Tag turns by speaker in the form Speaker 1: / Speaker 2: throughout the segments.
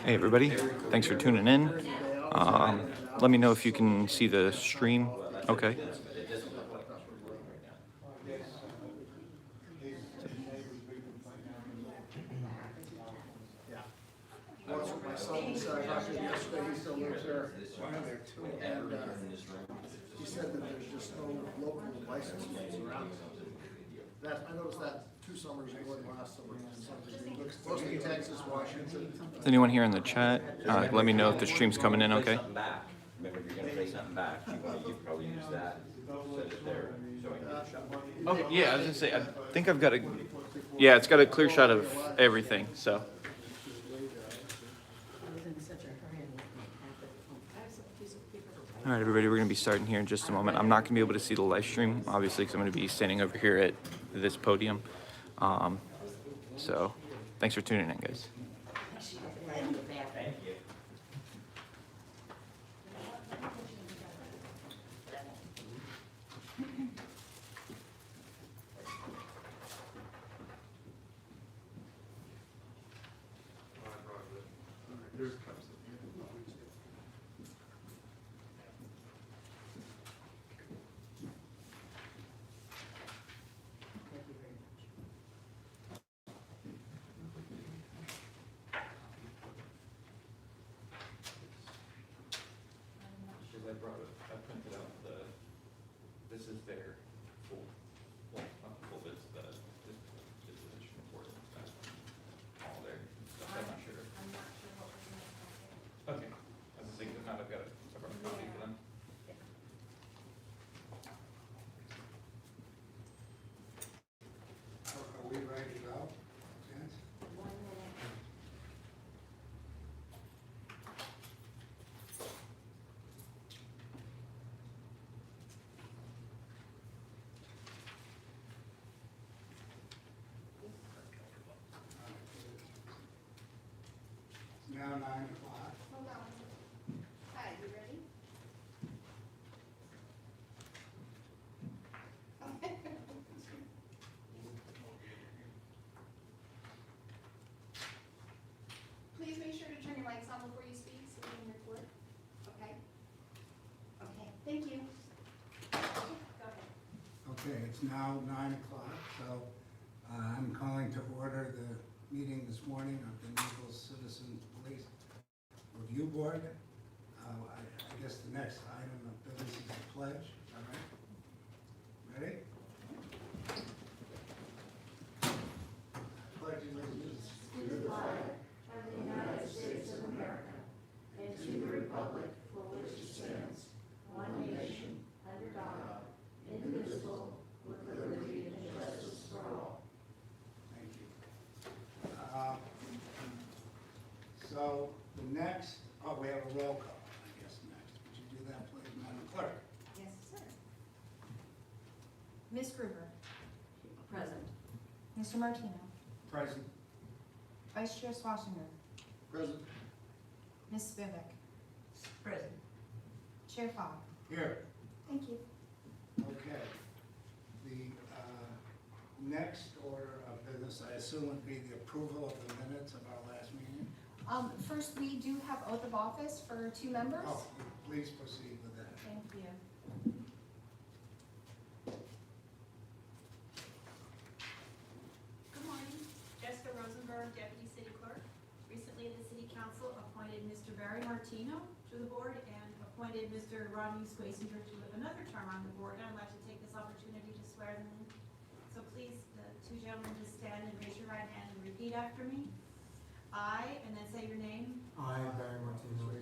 Speaker 1: Hey everybody, thanks for tuning in. Let me know if you can see the stream. Okay.
Speaker 2: My son said, I talked to him yesterday, he still lives there, and he said that there's just no local license plates around. That, I noticed that 2 summers ago and last summer. Mostly Texas, Washington.
Speaker 1: Is anyone here in the chat? Let me know if the stream's coming in okay.
Speaker 3: Remember, if you're gonna say something back, you could probably use that, so that they're showing you the shot.
Speaker 1: Okay, yeah, I was gonna say, I think I've got a, yeah, it's got a clear shot of everything, so. All right, everybody, we're gonna be starting here in just a moment. I'm not gonna be able to see the live stream, obviously, because I'm gonna be standing over here at this podium. So, thanks for tuning in, guys. I printed out this is their full, well, not the full, it's the disposition report, that's all their stuff, I'm not sure. Okay, I was thinking, if not, I've got a separate copy for them.
Speaker 2: Are we ready to go? Yes? It's now 9 o'clock.
Speaker 4: Hold on. Hi, you ready? Please make sure to turn your mics on before you speak so we can record. Okay? Okay, thank you. Go ahead.
Speaker 2: Okay, it's now 9 o'clock, so I'm calling to order the meeting this morning of the Naples Citizens Police Review Board. I guess the next item of business is the pledge, all right? Ready? Pledge allegiance to the flag of the United States of America and to the republic for which it stands, one nation, under God, indivisible, with liberty and justice for all. Thank you. So the next, we have a roll call, I guess, next. Would you do that, please, Madam Clerk?
Speaker 4: Yes, sir. Ms. Gruber. Present. Mr. Martino.
Speaker 2: Present.
Speaker 4: Vice Chair Swashinger.
Speaker 2: Present.
Speaker 4: Ms. Spivak. Present. Chair Fogg.
Speaker 2: Here.
Speaker 4: Thank you.
Speaker 2: Okay. The next order of business, I assume, would be the approval of the minutes of our last meeting.
Speaker 4: First, we do have oath of office for 2 members.
Speaker 2: Oh, please proceed with that.
Speaker 4: Thank you.
Speaker 5: Good morning, Jessica Rosenberg, Deputy City Clerk. Recently, the City Council appointed Mr. Barry Martino to the board and appointed Mr. Rodney Swayzinger to another term on the board. I'd like to take this opportunity to swear them in. So please, the 2 gentlemen, just stand and raise your right hand and repeat after me. I, and then say your name,
Speaker 6: I, Barry Martino,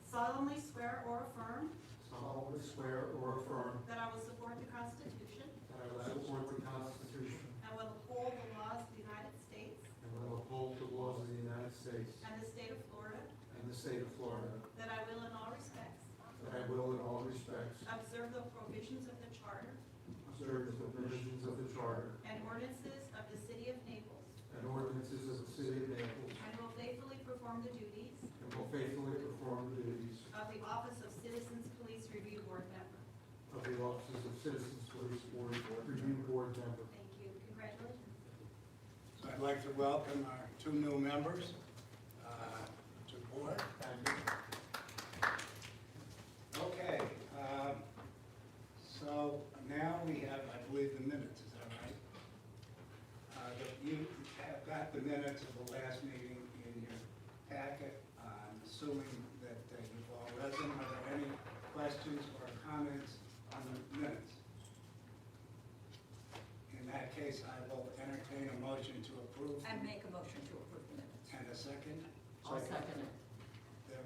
Speaker 5: solemnly swear or affirm
Speaker 6: solemnly swear or affirm
Speaker 5: that I will support the Constitution
Speaker 6: that I will support the Constitution
Speaker 5: and will uphold the laws of the United States
Speaker 6: and will uphold the laws of the United States
Speaker 5: and the state of Florida,
Speaker 6: and the state of Florida,
Speaker 5: that I will in all respects
Speaker 6: that I will in all respects
Speaker 5: observe the provisions of the Charter
Speaker 6: observe the provisions of the Charter
Speaker 5: and ordinances of the City of Naples,
Speaker 6: and ordinances of the City of Naples,
Speaker 5: and will faithfully perform the duties
Speaker 6: and will faithfully perform the duties
Speaker 5: of the Office of Citizens Police Review Board member.
Speaker 6: of the offices of Citizens Police Board Review Board member.
Speaker 5: Thank you. Congratulations.
Speaker 2: So I'd like to welcome our 2 new members. report.
Speaker 6: Thank you.
Speaker 2: Okay, so now we have, I believe, the minutes, is that right? You have got the minutes of the last meeting in your packet. I'm assuming that you've all read them. Are there any questions or comments on the minutes? In that case, I will entertain a motion to approve.
Speaker 7: I make a motion to approve the minutes.
Speaker 2: And a second?
Speaker 7: I'll second it.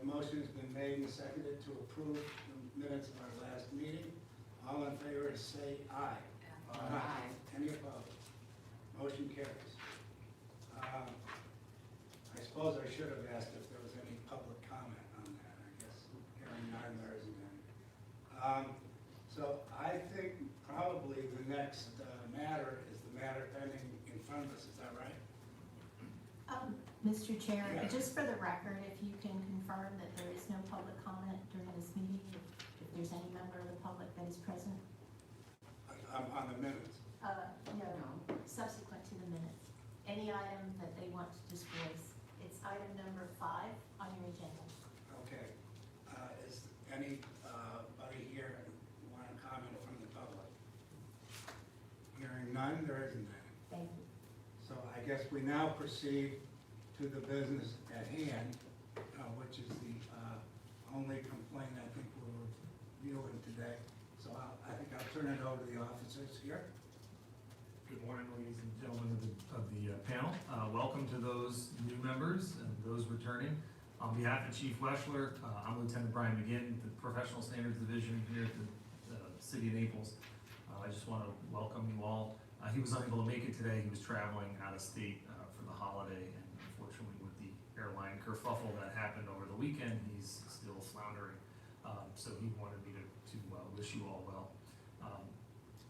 Speaker 2: The motion has been made and seconded to approve the minutes of our last meeting. All in favor, say aye.
Speaker 7: Aye.
Speaker 2: Any opposed? Motion carries. I suppose I should have asked if there was any public comment on that. I guess hearing none, there isn't any. So I think probably the next matter is the matter pending in front of us. Is that right?
Speaker 5: Mr. Chair,
Speaker 2: Yeah.
Speaker 5: just for the record, if you can confirm that there is no public comment during this meeting, if there's any member of the public that is present?
Speaker 2: On the minutes.
Speaker 5: No, subsequent to the minutes. Any item that they want to disclose. It's item number 5 on your agenda.
Speaker 2: Okay. Is anybody here want to comment from the public? Hearing none, there isn't any.
Speaker 5: Thank you.
Speaker 2: So I guess we now proceed to the business at hand, which is the only complaint I think we're reviewing today. So I think I'll turn it over to the officers here.
Speaker 8: Good morning, ladies and gentlemen of the panel. Welcome to those new members and those returning. On behalf of Chief Weschler, I'm Lieutenant Brian McGinn, the Professional Standards Division here at the City of Naples. I just want to welcome you all. He was unable to make it today. He was traveling out of state for the holiday, and unfortunately with the airline kerfuffle that happened over the weekend, he's still floundering. So he wanted me to wish you all well.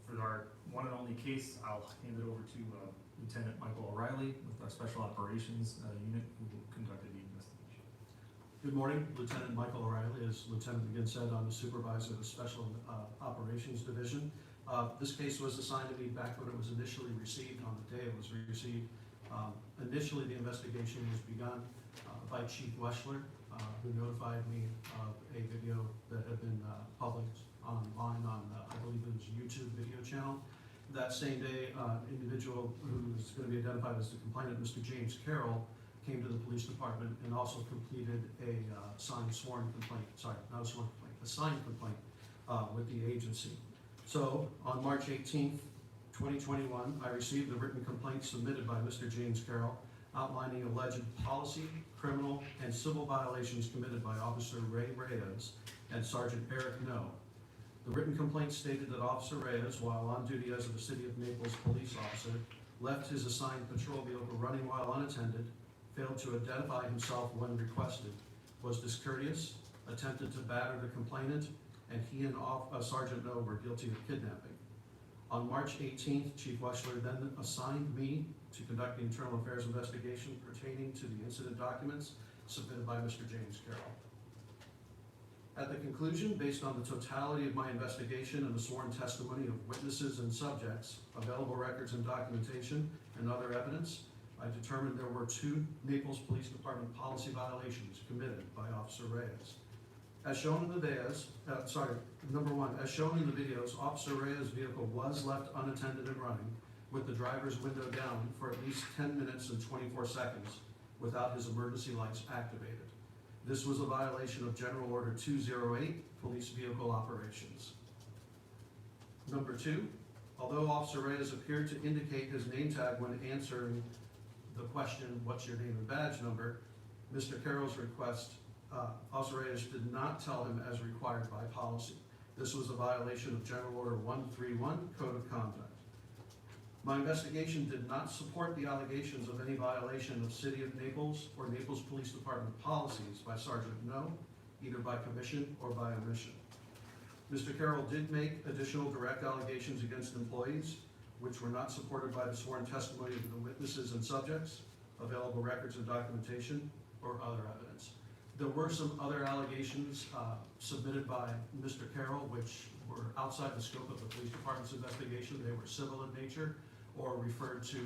Speaker 8: For our one and only case, I'll hand it over to Lieutenant Michael O'Reilly with our Special Operations Unit who conducted the investigation.
Speaker 9: Good morning, Lieutenant Michael O'Reilly. As Lieutenant McGinn said, I'm the supervisor of the Special Operations Division. This case was assigned to me back when it was initially received, on the day it was received. Initially, the investigation was begun by Chief Weschler, who notified me of a video that had been published online on, I believe it was a YouTube video channel. That same day, individual who is going to be identified as the complainant, Mr. James Carroll, came to the police department and also completed a signed sworn complaint, sorry, not a sworn complaint, a signed complaint with the agency. So on March 18th, 2021, I received a written complaint submitted by Mr. James Carroll outlining alleged policy, criminal, and civil violations committed by Officer Ray Reyes and Sergeant Eric No. The written complaint stated that Officer Reyes, while on duty as a City of Naples police officer, left his assigned patrol vehicle running while unattended, failed to identify himself when requested, was discourteous, attempted to batter the complainant, and he and Sergeant No were guilty of kidnapping. On March 18th, Chief Weschler then assigned me to conduct the internal affairs investigation pertaining to the incident documents submitted by Mr. James Carroll. At the conclusion, based on the totality of my investigation and the sworn testimony of witnesses and subjects, available records and documentation, and other evidence, I determined there were 2 Naples Police Department policy violations committed by Officer Reyes. As shown in the videos, number 1, as shown in the videos, Officer Reyes' vehicle was left unattended and running with the driver's window down for at least 10 minutes and 24 seconds without his emergency lights activated. This was a violation of General Order 208, Police Vehicle Operations. Number 2, although Officer Reyes appeared to indicate his name tag when answering the question, "What's your name and badge number?" Mr. Carroll's request, Officer Reyes did not tell him as required by policy. This was a violation of General Order 131, Code of Conduct. My investigation did not support the allegations of any violation of City of Naples or Naples Police Department policies by Sergeant No, either by commission or by omission. Mr. Carroll did make additional direct allegations against employees, which were not supported by the sworn testimony of the witnesses and subjects, available records and documentation, or other evidence. There were some other allegations submitted by Mr. Carroll, which were outside the scope of the police department's investigation. They were civil in nature or referred to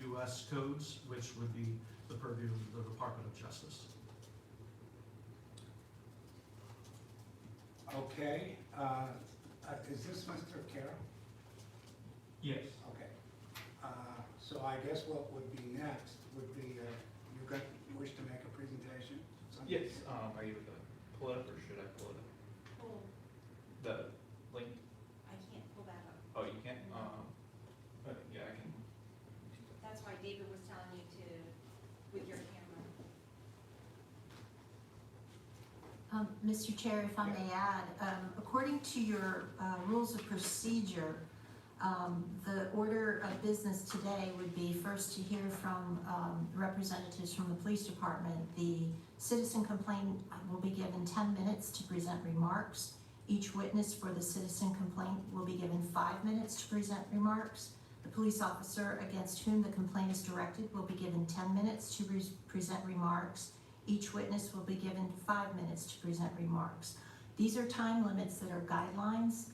Speaker 9: U.S. codes, which would be the purview of the Department of Justice.
Speaker 2: Okay, is this Mr. Carroll?
Speaker 1: Yes.
Speaker 2: Okay. So I guess what would be next would be, wish to make a presentation? Something?
Speaker 1: Yes, are you gonna pull it up or should I pull it up?
Speaker 5: Pull.
Speaker 1: The link?
Speaker 5: I can't pull that up.
Speaker 1: Oh, you can't? Yeah, I can.
Speaker 5: That's why David was telling you to, with your camera.
Speaker 10: Mr. Chair, if I may add, according to your rules of procedure, the order of business today would be first to hear from representatives from the police department. The citizen complaint will be given 10 minutes to present remarks. Each witness for the citizen complaint will be given 5 minutes to present remarks. The police officer against whom the complaint is directed will be given 10 minutes to present remarks. Each witness will be given 5 minutes to present remarks. These are time limits that are guidelines.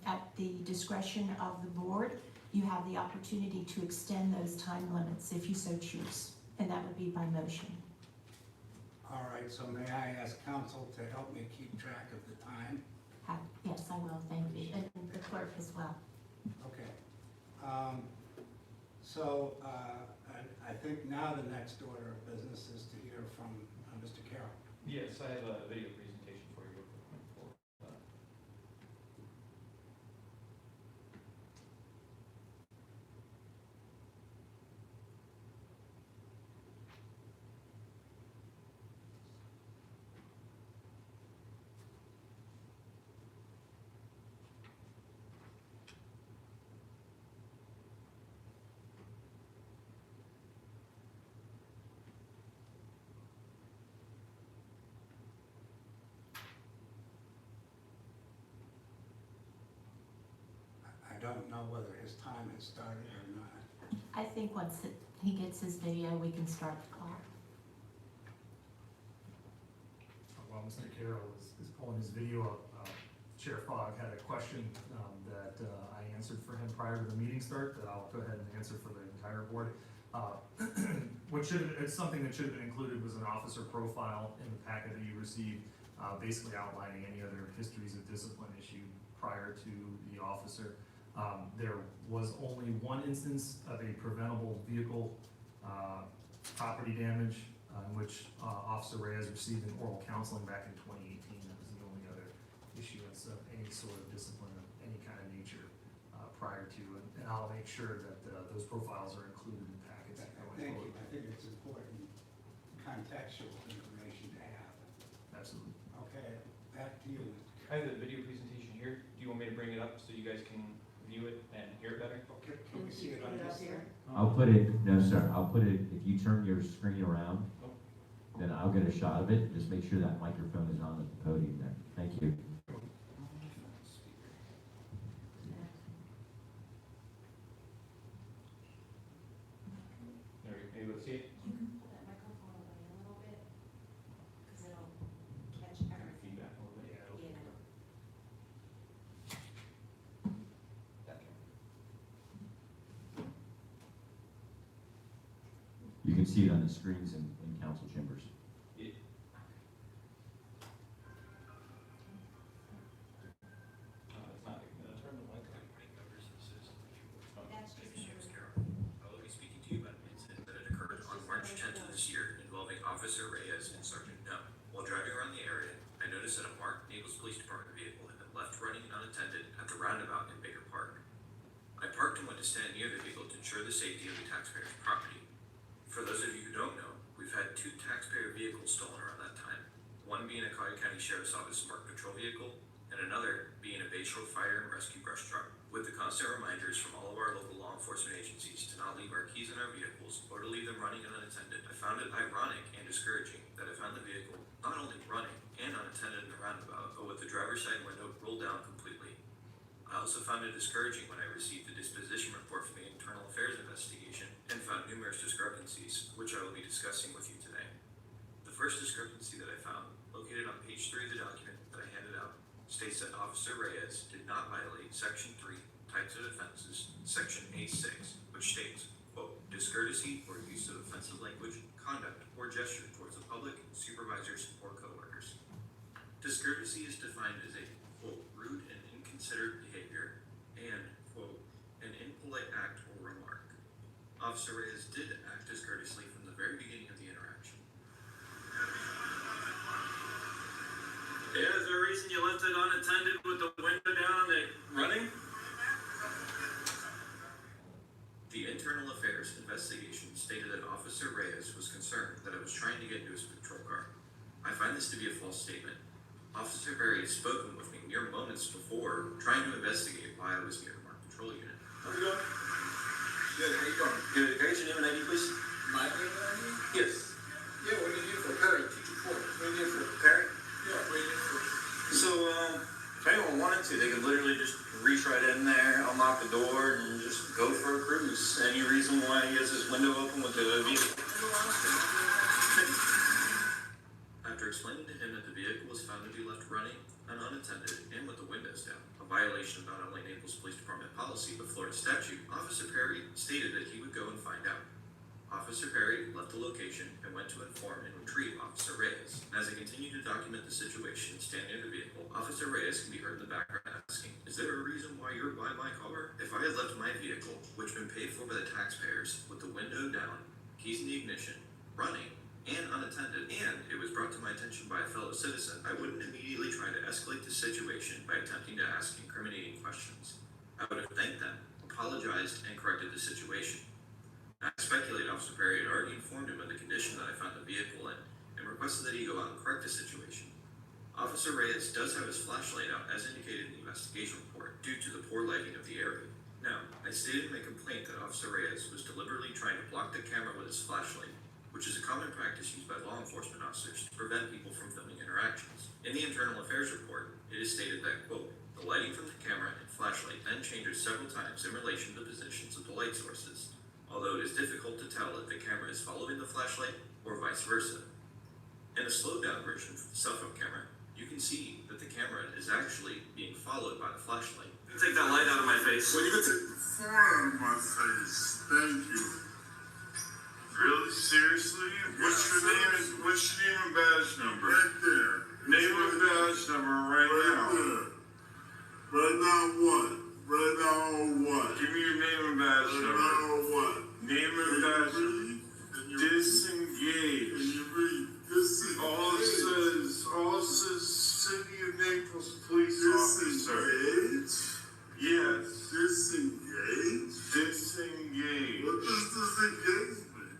Speaker 10: At the discretion of the board, you have the opportunity to extend those time limits if you so choose, and that would be by motion.
Speaker 2: All right, so may I ask counsel to help me keep track of the time?
Speaker 10: Yes, I will, thank you, and the clerk as well.
Speaker 2: Okay. I think now the next order of business is to hear from Mr. Carroll.
Speaker 1: Yes, I have a video presentation for you.
Speaker 2: I don't know whether his time has started or not.
Speaker 10: I think once he gets his video, we can start the clock.
Speaker 8: While Mr. Carroll is pulling his video up, Chair Fogg had a question that I answered for him prior to the meeting start that I'll go ahead and answer for the entire board. It's something that should have been included was an officer profile in the packet that you received, basically outlining any other histories of discipline issued prior to the officer. There was only one instance of a preventable vehicle property damage in which Officer Reyes received an oral counseling back in 2018. That was the only other issuance of any sort of discipline of any kind of nature prior to, and I'll make sure that those profiles are included in packets going
Speaker 2: Thank you.
Speaker 8: forward.
Speaker 2: I think it's important contextual information to have.
Speaker 8: Absolutely.
Speaker 2: Okay, back to you, Mr.
Speaker 1: I have the video presentation here. Do you want me to bring it up so you guys can view it and hear it better?
Speaker 2: Okay, can we see it on this thing?
Speaker 3: I'll put it, no, sir, I'll put it, if you turn your screen around, then I'll get a shot of it. Just make sure that microphone is on at the podium there. Thank you.
Speaker 1: There, are you able to see it?
Speaker 5: You can pull that microphone away a little bit, because it'll catch everything.
Speaker 1: Feedback a little bit.
Speaker 5: Yeah.
Speaker 3: You can see it on the screens in council chambers.
Speaker 1: It's not, turn the mic on.
Speaker 5: That's just.
Speaker 11: I will be speaking to you about an incident that had occurred on March 10th of this year involving Officer Reyes and Sergeant No. While driving around the area, I noticed that a marked Naples Police Department vehicle had been left running unattended at the roundabout in Baker Park. I parked and went to stand near the vehicle to ensure the safety of the taxpayer's property. For those of you who don't know, we've had 2 taxpayer vehicles stolen around that time, one being a Collier County Sheriff's Office marked patrol vehicle, and another being a Bayshore Fire and Rescue brush truck. With the constant reminders from all of our local law enforcement agencies to not leave our keys in our vehicles or to leave them running unattended, I found it ironic and discouraging that I found the vehicle not only running and unattended in the roundabout, but with the driver's side window rolled down completely. I also found it discouraging when I received the disposition report from the Internal Affairs investigation and found numerous discrepancies, which I will be discussing with you today. The first discrepancy that I found, located on page 3 of the document that I handed out, states that Officer Reyes did not violate Section 3, Types of Offenses, Section A6, which states, quote, discourtesy or use of offensive language, conduct, or gesture towards the public, supervisors, or coworkers. Discourtesy is defined as a considered behavior, and, quote, an impolite act or remark. Officer Reyes did act discourteously from the very beginning of the interaction.
Speaker 12: Yeah, is there a reason you left it unattended with the window down and running?
Speaker 11: The Internal Affairs investigation stated that Officer Reyes was concerned that I was trying to get into his patrol car. I find this to be a false statement. Officer Perry had spoken with me mere moments before, trying to investigate why I was near the marked patrol unit.
Speaker 12: How's it going?
Speaker 6: Good, how you going?
Speaker 12: Good. Can I get your name and ID, please?
Speaker 6: My name and ID?
Speaker 12: Yes.
Speaker 6: Yeah, what do you need for Perry? Teacher Ford. What do you need for?
Speaker 12: Perry?
Speaker 6: Yeah, what do you need for?
Speaker 12: So, if anyone wanted to, they could literally just reach right in there, unlock the door, and just go for a cruise. Any reason why he has his window open with the vehicle?
Speaker 11: After explaining to him that the vehicle was found to be left running and unattended and with the windows down, a violation of not only Naples Police Department policy but Florida statute, Officer Perry stated that he would go and find out. Officer Perry left the location and went to inform and retrieve Officer Reyes. As I continued to document the situation standing near the vehicle, Officer Reyes can be heard in the background asking, "Is there a reason why you're by my car?" If I had left my vehicle, which had been paid for by the taxpayers, with the window down, keys in the ignition, running, and unattended, and it was brought to my attention by a fellow citizen, I wouldn't immediately try to escalate the situation by attempting to ask incriminating questions. I would have thanked them, apologized, and corrected the situation. I speculate Officer Perry had already informed him of the condition that I found the vehicle in, and requested that he go out and correct the situation. Officer Reyes does have his flashlight out as indicated in the investigation report, due to the poor lighting of the area. Now, I stated in my complaint that Officer Reyes was deliberately trying to block the camera with his flashlight, which is a common practice used by law enforcement officers to prevent people from filming interactions. In the Internal Affairs report, it is stated that, quote, the lighting from the camera and flashlight then changes several times in relation to the positions of the light sources, although it is difficult to tell if the camera is following the flashlight or vice versa. In a slowed down version of the cell phone camera, you can see that the camera is actually being followed by the flashlight.
Speaker 12: Take that light out of my face.
Speaker 6: Well, you can take the phone out of my face. Thank you.
Speaker 13: Really? Seriously? What's your name and badge number?
Speaker 6: Right there.
Speaker 13: Name and badge number right now.
Speaker 6: There. Right now what? Right now what?
Speaker 13: Give me your name and badge
Speaker 6: Right
Speaker 13: number.
Speaker 6: now what?
Speaker 13: Name and badge number. Disengage.
Speaker 6: Can you read? Disengage.
Speaker 13: All it says City of Naples Police Officer.
Speaker 6: Disengage?
Speaker 13: Yes.
Speaker 6: Disengage?
Speaker 13: Disengage.
Speaker 6: What does disengage mean?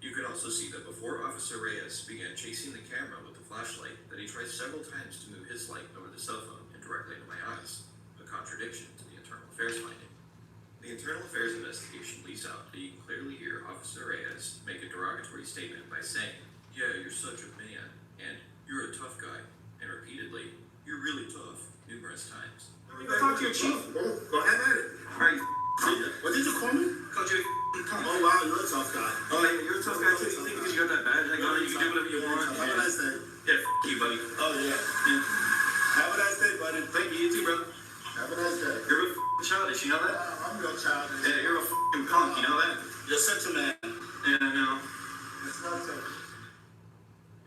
Speaker 11: You can also see that before Officer Reyes began chasing the camera with the flashlight, that he tried several times to move his light over the cell phone and directly into my eyes, a contradiction to the Internal Affairs finding. The Internal Affairs investigation leaves out that you can clearly hear Officer Reyes make a derogatory statement by saying, "Yeah, you're such a man," and "You're a tough guy," and repeatedly, "You're really tough," numerous times.
Speaker 12: Go talk to your chief.
Speaker 6: Go ahead at it.
Speaker 12: Alright,
Speaker 6: What did you call me?
Speaker 12: called you a cunt.
Speaker 6: Oh wow, you're a tough guy.
Speaker 12: Oh, yeah, you're a tough guy too. You think because you got that badge, like, oh, you can do whatever you want.
Speaker 6: Have a nice day.
Speaker 12: Yeah, you, buddy.
Speaker 6: Oh yeah.
Speaker 12: Yeah.
Speaker 6: Have a nice day, buddy.
Speaker 12: Thank you, you too, bro.
Speaker 6: Have a nice day.
Speaker 12: You're real childish, you know that?
Speaker 6: I'm real childish.
Speaker 12: Yeah, you're a punk, you know that?
Speaker 6: You're such a man.
Speaker 12: Yeah, I know.
Speaker 6: It's not so.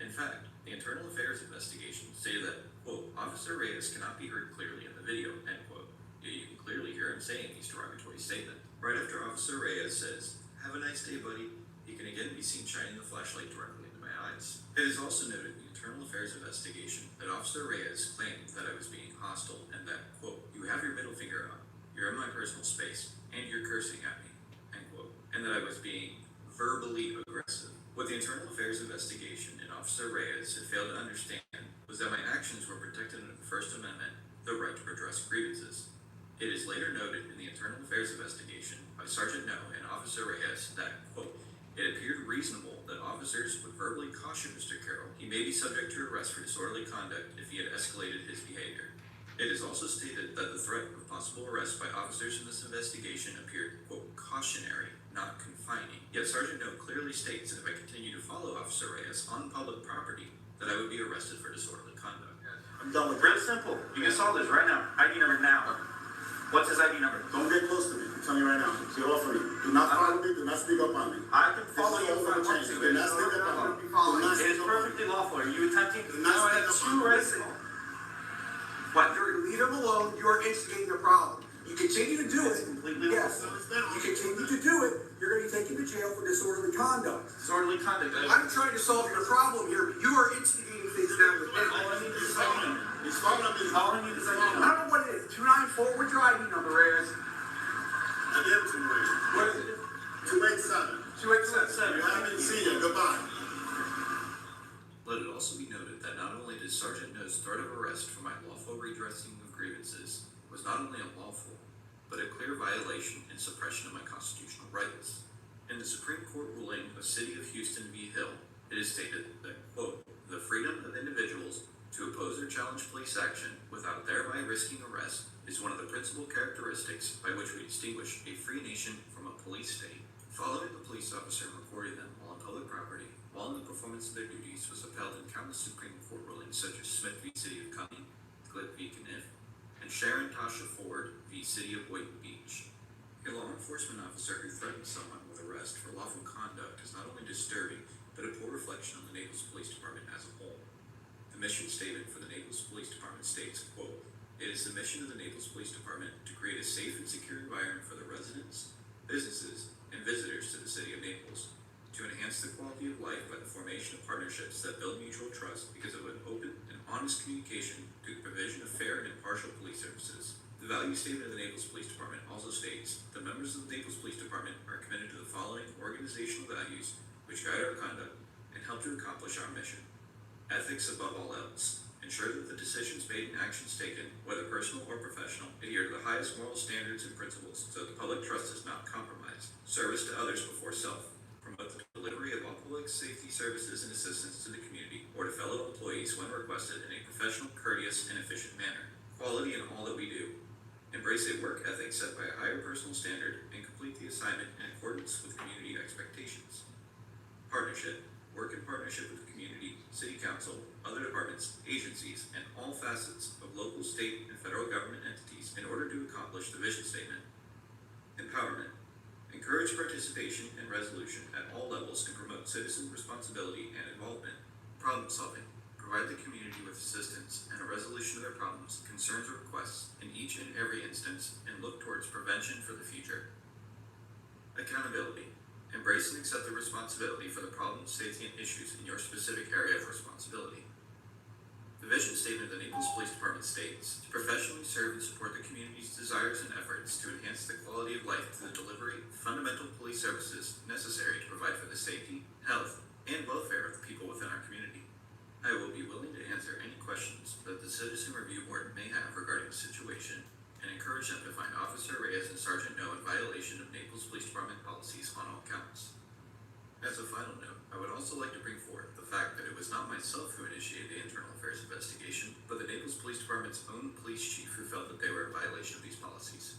Speaker 11: In fact, the Internal Affairs investigation stated that, quote, Officer Reyes cannot be heard clearly in the video, end quote. Yet you can clearly hear him saying these derogatory statements. Right after Officer Reyes says, "Have a nice day, buddy," he can again be seen shining the flashlight directly into my eyes. It is also noted in the Internal Affairs investigation that Officer Reyes claimed that I was being hostile and that, quote, "You have your middle finger up, you're in my personal space, and you're cursing at me," end quote, and that I was being verbally aggressive. What the Internal Affairs investigation and Officer Reyes had failed to understand was that my actions were protected under the First Amendment, the right to redress grievances. It is later noted in the Internal Affairs investigation by Sergeant No and Officer Reyes that, quote, "It appeared reasonable that officers would verbally caution Mr. Carroll he may be subject to arrest for disorderly conduct if he had escalated his behavior." It is also stated that the threat of possible arrest by officers in this investigation appeared, quote, "cautionary, not confining." Yet Sergeant No clearly states that if I continue to follow Officer Reyes on public property, that I would be arrested for disorderly conduct.
Speaker 6: I'm done with
Speaker 12: Real simple. You can solve this right now. ID number now. What's his ID number?
Speaker 6: Don't get close to me. I'm telling you right now. Get off of me. Do not follow me. Do not speak up on me.
Speaker 12: I can
Speaker 6: This
Speaker 12: follow
Speaker 6: is
Speaker 12: you
Speaker 6: all
Speaker 12: if I
Speaker 6: for
Speaker 12: want
Speaker 6: change.
Speaker 12: to.
Speaker 6: Do not speak up on me. Do not
Speaker 12: It
Speaker 6: speak
Speaker 12: is
Speaker 6: up on me.
Speaker 12: perfectly lawful. Are you attempting?
Speaker 6: Do not
Speaker 12: No, I
Speaker 6: speak
Speaker 12: have
Speaker 6: up on
Speaker 12: two
Speaker 6: me.
Speaker 12: rights. What?
Speaker 6: Leave him alone. You are
Speaker 14: continue to do it,
Speaker 12: Completely
Speaker 14: yes,
Speaker 12: lost.
Speaker 14: you continue to do it, you're gonna be taken to jail for disorderly conduct.
Speaker 12: Disorderly conduct.
Speaker 14: I'm trying to solve your problem here, but you are instigating things down with him.
Speaker 12: All I need is a phone number. His phone number is all I need is a phone
Speaker 14: I
Speaker 12: number.
Speaker 14: don't know what it is, 294, what's your ID number is?
Speaker 13: I give it to you.
Speaker 14: What is it?
Speaker 13: 287.
Speaker 14: 287.
Speaker 13: I haven't seen you. Goodbye.
Speaker 11: Let it also be noted that not only did Sergeant No's threat of arrest for my lawful redressing of grievances was not only unlawful, but a clear violation and suppression of my constitutional rights. In the Supreme Court ruling of City of Houston v. Hill, it is stated that, quote, the freedom of individuals to oppose or challenge police action without thereby risking arrest is one of the principal characteristics by which we distinguish a free nation from a police state. Following the police officer recording them while on public property, while in the performance of their duties, was upheld in countless Supreme Court rulings such as Smith v. City of Cumming, Glick v. Kniff, and Sharon Tasha Ford v. City of Boynton Beach. A law enforcement officer who threatens someone with arrest for lawful conduct is not only disturbing, but a poor reflection on the Naples Police Department as a whole. The mission statement for the Naples Police Department states, quote, it is the mission of the Naples Police Department to create a safe and secure environment for the residents, businesses, and visitors to the city of Naples, to enhance the quality of life by the formation of partnerships that build mutual trust because of an open and honest communication through the provision of fair and impartial police services. The value statement of the Naples Police Department also states the members of the Naples Police Department are committed to the following organizational values which guide our conduct and help to accomplish our mission. Ethics above all else. Ensure that the decisions made and actions taken, whether personal or professional, adhere to the highest moral standards and principles so that the public trust is not compromised. Service to others before self. Promote the delivery of all public safety services and assistance to the community or to fellow employees when requested in a professional, courteous, and efficient manner. Quality in all that we do. Embrace a work ethic set by a higher personal standard and complete the assignment in accordance with community expectations. Partnership. Work in partnership with the community, city council, other departments, agencies, and all facets of local, state, and federal government entities in order to accomplish the vision statement. Empowerment. Encourage participation and resolution at all levels and promote citizen responsibility and involvement. Problem solving. Provide the community with assistance and a resolution of their problems, concerns, or requests in each and every instance and look towards prevention for the future. Accountability. Embrace and accept the responsibility for the problems, safety, and issues in your specific area of responsibility. The vision statement of the Naples Police Department states, to professionally serve and support the community's desires and efforts to enhance the quality of life through the delivery of fundamental police services necessary to provide for the safety, health, and welfare of the people within our community. I will be willing to answer any questions that the Citizen Review Board may have regarding the situation and encourage them to find Officer Reyes and Sergeant No in violation of Naples Police Department policies on all counts. As a final note, I would also like to bring forth the fact that it was not myself who initiated the internal affairs investigation, but the Naples Police Department's own police chief who felt that they were in violation of these policies.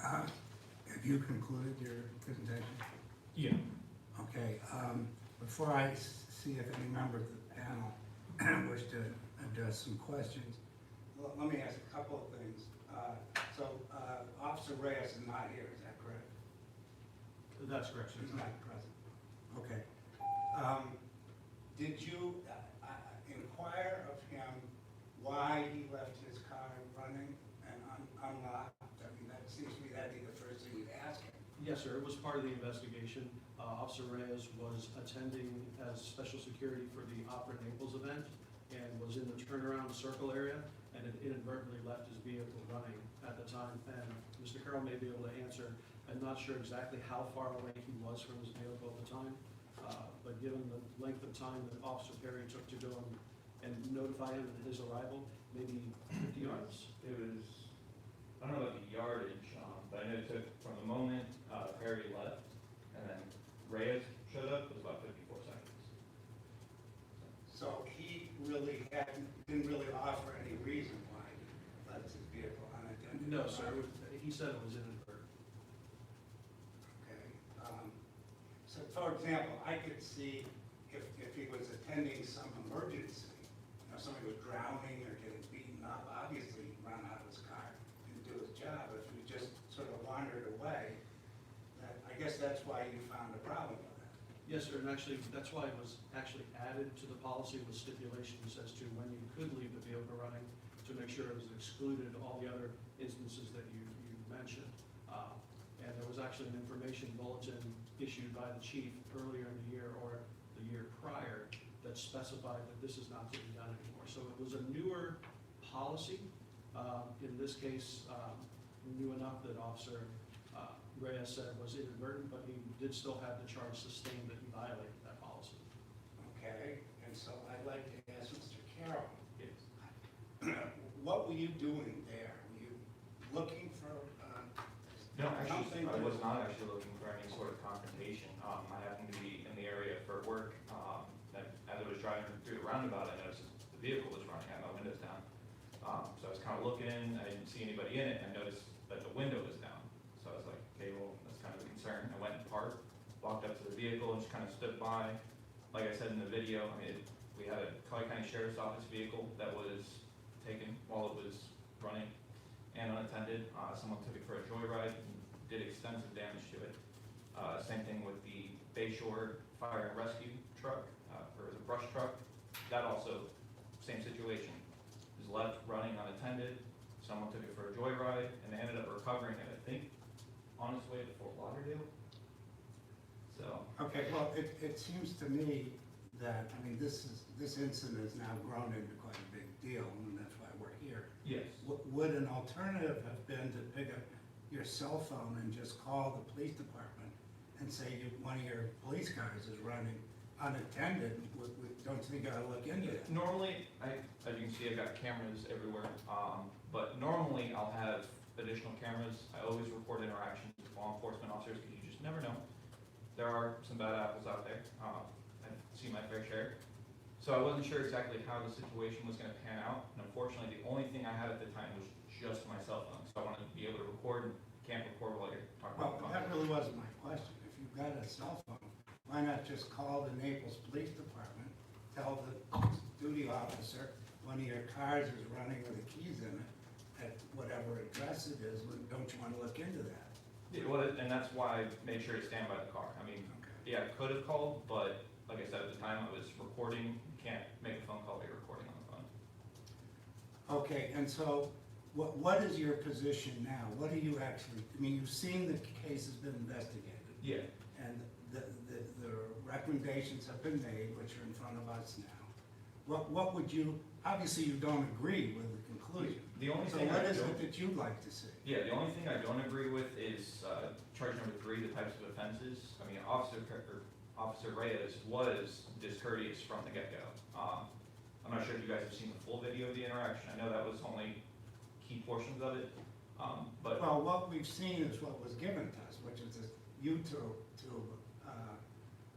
Speaker 2: Have you concluded your presentation?
Speaker 8: Yeah.
Speaker 2: Okay, before I see if any member of the panel wish to address some questions, let me ask a couple of things. Officer Reyes is not here, is that correct?
Speaker 9: That's correct, sir.
Speaker 2: He's not present. Okay. Did you inquire of him why he left his car running and unlocked? I mean, that seems to me that'd be the first thing you'd ask him.
Speaker 9: Yes, sir, it was part of the investigation. Officer Reyes was attending as special security for the Opera Naples event and was in the turnaround circle area and had inadvertently left his vehicle running at the time. And Mr. Carroll may be able to answer, I'm not sure exactly how far away he was from his vehicle at the time, but given the length of time that Officer Perry took to go and notify him of his arrival, maybe 50 yards?
Speaker 1: It was, I don't know about the yardage, but I know it took from the moment Perry left and then Reyes showed up, it was about 54 seconds.
Speaker 2: So he really didn't really offer any reason why he left his vehicle unattended?
Speaker 9: No, sir, he said it was inadvertent.
Speaker 2: Okay. So for example, I could see if he was attending some emergency, somebody was drowning or getting beaten up, obviously he'd run out of his car and do his job. If he just sort of wandered away, I guess that's why you found a problem with that.
Speaker 9: Yes, sir, and actually, that's why it was actually added to the policy with stipulations as to when you could leave the vehicle running, to make sure it was excluded all the other instances that you mentioned. And there was actually an information bulletin issued by the chief earlier in the year or the year prior that specified that this is not to be done anymore. So it was a newer policy. In this case, new enough that Officer Reyes said was inadvertent, but he did still have the charge sustained that he violated that policy.
Speaker 2: Okay, and so I'd like to ask Mr. Carroll,
Speaker 1: Yes.
Speaker 2: what were you doing there? Were you looking for,
Speaker 1: No, actually,
Speaker 2: something
Speaker 1: I
Speaker 2: to-
Speaker 1: was not actually looking for any sort of confrontation. I happened to be in the area for work, and as I was driving through the roundabout, I noticed the vehicle was running, I had my windows down. So I was kind of looking, I didn't see anybody in it, and I noticed that the window was down. So I was like, okay, well, that's kind of a concern. I went and parked, walked up to the vehicle and just kind of stood by. Like I said in the video, I mean, we had a Collier County Sheriff's Office vehicle that was taken while it was running and unattended. Someone took it for a joyride and did extensive damage to it. Same thing with the Bayshore Fire and Rescue truck, or the brush truck. That also, same situation. It was left running unattended. Someone took it for a joyride and they ended up recovering it, I think, on its way to Fort Lauderdale. So,
Speaker 2: okay, well, it seems to me that, I mean, this incident has now grown into quite a big deal, and that's why we're here.
Speaker 1: yes.
Speaker 2: Would an alternative have been to pick up your cell phone and just call the police department and say one of your police cars is running unattended? Don't you think I ought to look into it?
Speaker 1: Normally, as you can see, I've got cameras everywhere, but normally I'll have additional cameras. I always report interactions with law enforcement officers because you just never know. There are some bad apples out there. I've seen my fair share. So I wasn't sure exactly how the situation was going to pan out, and unfortunately, the only thing I had at the time was just my cell phone. So I wanted to be able to record, and can't record while you're talking
Speaker 2: Well,
Speaker 1: about
Speaker 2: that really wasn't my question. If you've got a cell phone, why not just call the Naples Police Department, tell the duty officer one of your cars is running with the keys in it at whatever address it is, don't you want to look into that?
Speaker 1: Yeah, well, and that's why I made sure to stand by the car. I mean,
Speaker 2: Okay.
Speaker 1: yeah, I could have called, but like I said, at the time I was recording. You can't make a phone call while you're recording on the phone.
Speaker 2: Okay, and so what is your position now? What are you actually, I mean, you've seen the case has been investigated,
Speaker 1: Yeah.
Speaker 2: and the recommendations have been made, which are in front of us now. What would you, obviously you don't agree with the conclusion.
Speaker 1: The only
Speaker 2: So
Speaker 1: thing
Speaker 2: what
Speaker 1: I
Speaker 2: is
Speaker 1: don't,
Speaker 2: it that you'd like to see?
Speaker 1: yeah, the only thing I don't agree with is charge number 3, the types of offenses. I mean, Officer Reyes was discourteous from the get-go. I'm not sure if you guys have seen the full video of the interaction. I know that was only key portions of it, but
Speaker 2: Well, what we've seen is what was given to us, which is this YouTube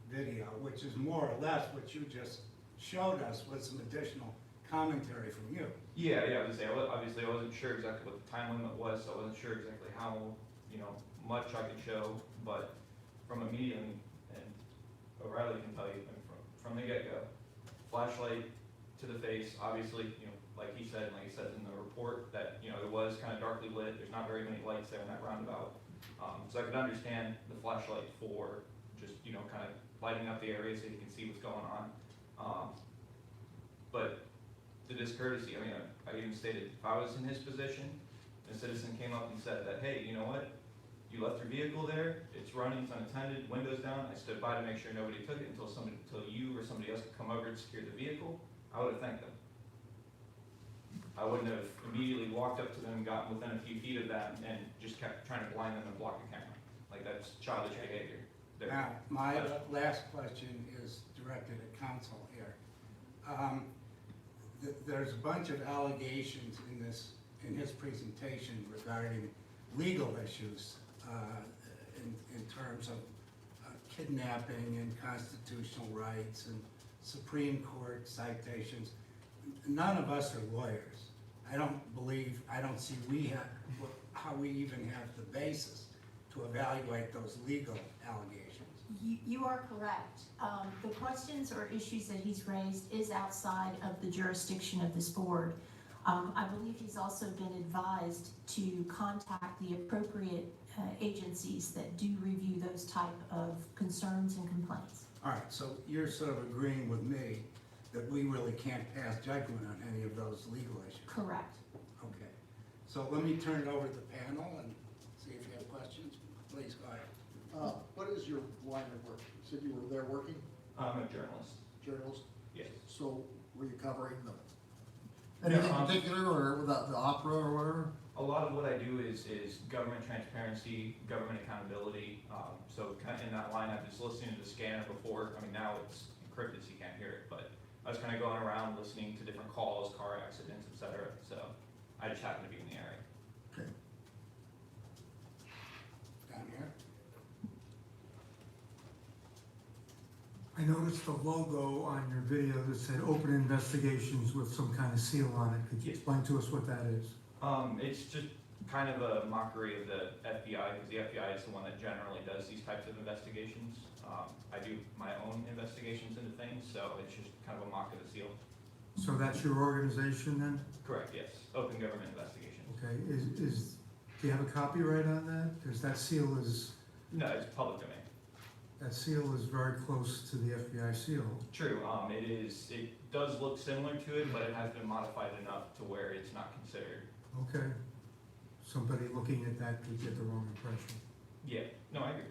Speaker 2: video, which is more or less what you just showed us with some additional commentary from you.
Speaker 1: yeah, I was gonna say, obviously I wasn't sure exactly what the time limit was, so I wasn't sure exactly how, much I could show, but from immediately, and O'Reilly can tell you, from the get-go, flashlight to the face, obviously, like he said, and like he said in the report, that, it was kind of darkly lit, there's not very many lights there in that roundabout. So I could understand the flashlight for just, kind of lighting up the area so you can see what's going on. But the discourtesy, I mean, I even stated, if I was in his position, and a citizen came up and said that, hey, you know what? You left your vehicle there, it's running, it's unattended, windows down, I stood by to make sure nobody took it until you or somebody else could come over and secure the vehicle, I would have thanked them. I wouldn't have immediately walked up to them, gotten within a few feet of them, and just kept trying to blind them and block the camera. Like, that's childish behavior.
Speaker 2: Now, my last question is directed at counsel here. There's a bunch of allegations in his presentation regarding legal issues in terms of kidnapping and constitutional rights and Supreme Court citations. None of us are lawyers. I don't see how we even have the basis to evaluate those legal allegations.
Speaker 10: You are correct. The questions or issues that he's raised is outside of the jurisdiction of this board. I believe he's also been advised to contact the appropriate agencies that do review those type of concerns and complaints.
Speaker 2: All right, so you're sort of agreeing with me that we really can't pass judgment on any of those legal issues?
Speaker 10: Correct.
Speaker 2: Okay. So let me turn it over to the panel and see if you have questions. Please, go ahead.
Speaker 15: What is your line of work? You said you were there working,
Speaker 1: I'm a journalist.
Speaker 15: journalist,
Speaker 1: Yes.
Speaker 15: so were you covering the,
Speaker 1: No,
Speaker 15: anything in particular, or the opera or whatever?
Speaker 1: A lot of what I do is government transparency, government accountability. So kind of in that line, I'm just listening to the scanner before. I mean, now it's encrypted, so you can't hear it. But I was kind of going around listening to different calls, car accidents, etc. So I just happened to be in the area.
Speaker 15: Okay.
Speaker 2: Down here.
Speaker 16: I noticed the logo on your video that said open investigations with some kind of seal on it. Could you
Speaker 1: Yes.
Speaker 16: explain to us what that is?
Speaker 1: It's just kind of a mockery of the FBI, because the FBI is the one that generally does these types of investigations. I do my own investigations into things, so it's just kind of a mock of the seal.
Speaker 16: So that's your organization then?
Speaker 1: Correct, yes. Open government investigations.
Speaker 16: Okay, do you have a copyright on that? Because that seal is
Speaker 1: No, it's public domain.
Speaker 16: very close to the FBI seal.
Speaker 1: True, it does look similar to it, but it has been modified enough to where it's not considered.
Speaker 16: Okay. Somebody looking at that could get the wrong impression.
Speaker 1: Yeah, no, I agree.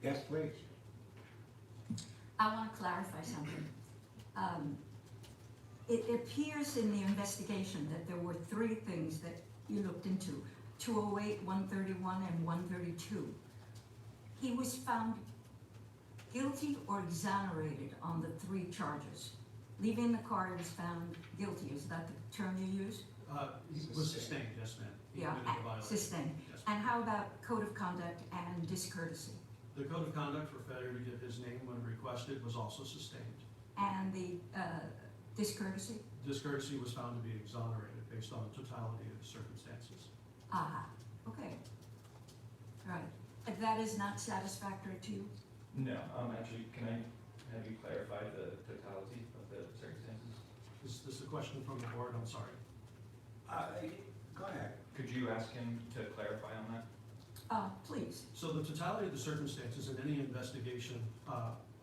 Speaker 2: Yes, please.
Speaker 10: I want to clarify something. It appears in the investigation that there were three things that you looked into, 208, 131, and 132. He was found guilty or exonerated on the three charges. Leaving the car, he was found guilty. Is that the term you use?
Speaker 9: He was sustained, yes, ma'am. He
Speaker 10: Yeah,
Speaker 9: committed the violation.
Speaker 10: sustained.
Speaker 9: Yes.
Speaker 10: And how about code of conduct and discourtesy?
Speaker 9: The code of conduct for failure to give his name when requested was also sustained.
Speaker 10: And the discourtesy?
Speaker 9: Discourtesy was found to be exonerated based on the totality of the circumstances.
Speaker 10: Ah, okay. Right. That is not satisfactory to you?
Speaker 1: No, actually, can I have you clarify the totality of the circumstances?
Speaker 9: Is this a question from the board? I'm sorry.
Speaker 2: Go ahead.
Speaker 1: Could you ask him to clarify on that?
Speaker 10: Please.
Speaker 9: So the totality of the circumstances in any investigation,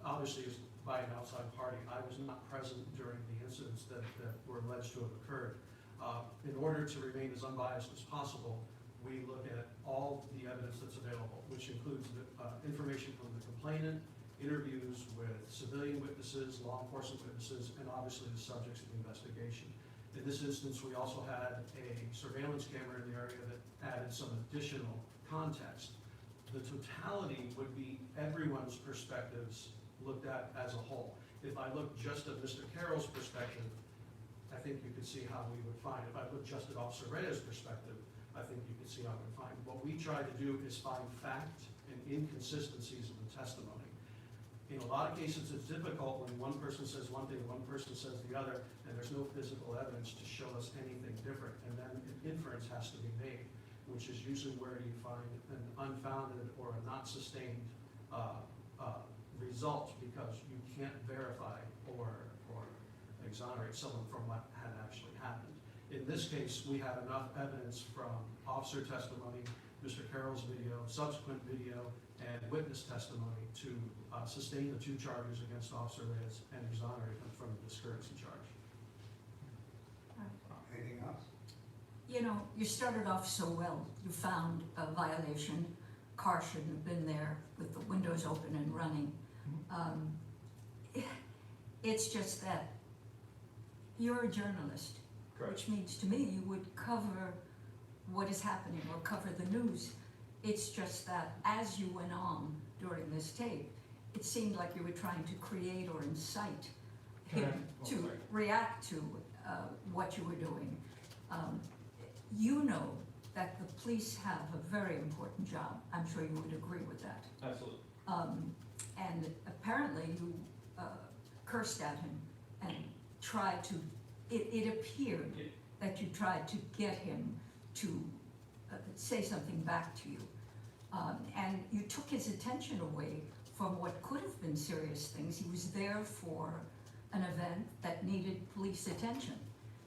Speaker 9: obviously is by an outside party. I was not present during the incidents that were alleged to have occurred. In order to remain as unbiased as possible, we look at all the evidence that's available, which includes the information from the complainant, interviews with civilian witnesses, law enforcement witnesses, and obviously the subjects of the investigation. In this instance, we also had a surveillance camera in the area that added some additional context. The totality would be everyone's perspectives looked at as a whole. If I look just at Mr. Carroll's perspective, I think you could see how we would find. If I look just at Officer Reyes' perspective, I think you could see how we would find. What we try to do is find fact and inconsistencies in the testimony. In a lot of cases, it's difficult when one person says one thing, one person says the other, and there's no physical evidence to show us anything different. And then an inference has to be made, which is usually where you find an unfounded or a not sustained result, because you can't verify or exonerate someone from what had actually happened. In this case, we had enough evidence from officer testimony, Mr. Carroll's video, subsequent video, and witness testimony to sustain the two charges against Officer Reyes and exonerate him from the discourtesy charge.
Speaker 2: Anything else?
Speaker 10: You know, you started off so well. You found a violation, car shouldn't have been there with the windows open and running. It's just that you're a journalist,
Speaker 1: Correct.
Speaker 10: which means to me you would cover what is happening or cover the news. It's just that as you went on during this tape, it seemed like you were trying to create or incite him to react to what you were doing. You know that the police have a very important job. I'm sure you would agree with that.
Speaker 1: Absolutely.
Speaker 10: And apparently you cursed at him and tried to, it appeared that you tried to get him to say something back to you. And you took his attention away from what could have been serious things. He was there for an event that needed police attention.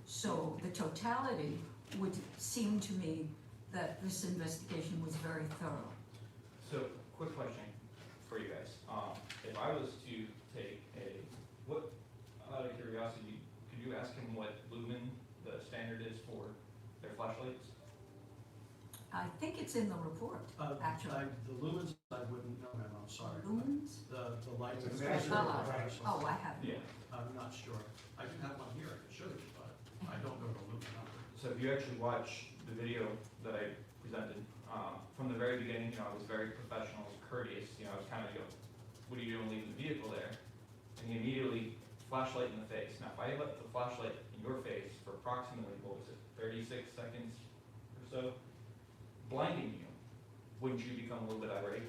Speaker 10: So the totality would seem to me that this investigation was very thorough.
Speaker 1: So, quick question. for you guys. If I was to take out of curiosity, could you ask him what lumen the standard is for their flashlights?
Speaker 7: I think it's in the report, actually.
Speaker 9: The lumens, I wouldn't know, ma'am, I'm sorry.
Speaker 7: Lumens?
Speaker 9: The lights.
Speaker 2: The
Speaker 7: Oh, I have.
Speaker 1: Yeah.
Speaker 9: I'm not sure. I do have one here, I can show you, but I don't know the lumen number.
Speaker 1: So if you actually watch the video that I presented, from the very beginning, I was very professional, courteous, I was kind of, what are you doing leaving the vehicle there? And he immediately, flashlight in the face. Now, if I left the flashlight in your face for approximately, 36 seconds or so, blinding you, wouldn't you become a little bit irate?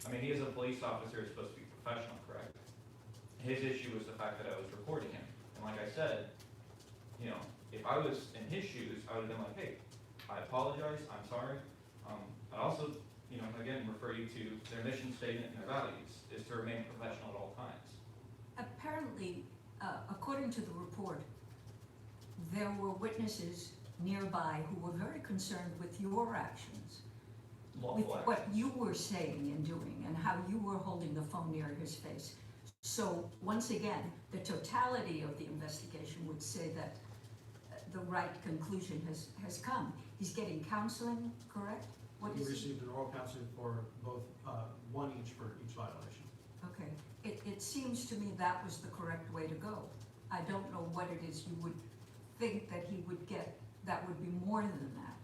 Speaker 1: I mean, he is a police officer, is supposed to be professional, correct? His issue was the fact that I was recording him. And like I said, if I was in his shoes, I would have been like, hey, I apologize, I'm sorry. I'd also, again, refer you to their mission statement and their values, is to remain professional at all times.
Speaker 7: Apparently, according to the report, there were witnesses nearby who were very concerned with your actions, with
Speaker 1: Lawful
Speaker 7: what
Speaker 1: actions.
Speaker 7: you were saying and doing, and how you were holding the phone near his face. So, once again, the totality of the investigation would say that the right conclusion has come. He's getting counseling, correct? What
Speaker 9: He
Speaker 7: is
Speaker 9: received an oral counseling for both, one each for each violation.
Speaker 7: Okay, it seems to me that was the correct way to go. I don't know what it is you would think that he would get that would be more than that.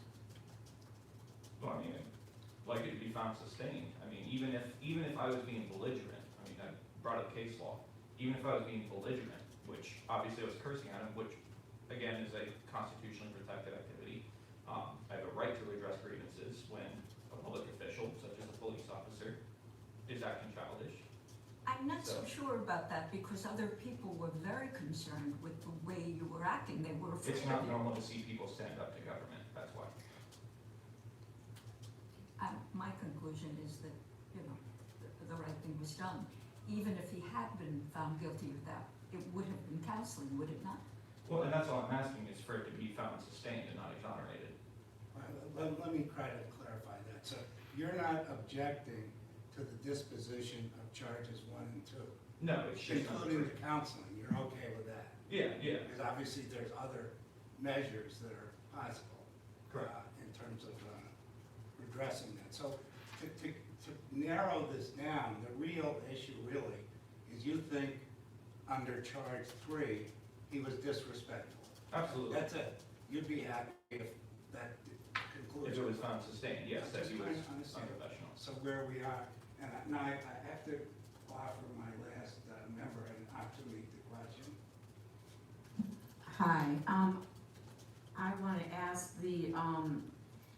Speaker 1: Well, I mean, I'd like it to be found sustained. I mean, even if I was being belligerent, I brought up case law, even if I was being belligerent, which obviously I was cursing at him, which again is a constitutionally protected activity. I have a right to redress grievances when a public official, such as a police officer, is acting childish.
Speaker 7: I'm not so sure about that because other people were very concerned with the way you were acting. They were afraid
Speaker 1: It's
Speaker 7: of
Speaker 1: not
Speaker 7: you.
Speaker 1: normal to see people stand up to government, that's why.
Speaker 7: My conclusion is that, the right thing was done. Even if he had been found guilty of that, it would have been counseling, would it not?
Speaker 1: Well, and that's all I'm asking is for it to be found sustained and not exonerated.
Speaker 2: Let me try to clarify that. So you're not objecting to the disposition of charges 1 and 2?
Speaker 1: No, it's just
Speaker 2: including the counseling, you're okay with that?
Speaker 1: Yeah.
Speaker 2: Because obviously there's other measures that are possible.
Speaker 1: Correct.
Speaker 2: In terms of redressing that. So to narrow this down, the real issue really is you think under charge 3, he was disrespectful.
Speaker 1: Absolutely.
Speaker 2: That's it. You'd be happy if that concluded.
Speaker 1: If it was found sustained, yes, that he was
Speaker 2: Understand.
Speaker 1: unprofessional.
Speaker 2: So where we are, and now I have to offer my last member an opportunity to question.
Speaker 17: Hi, I want to ask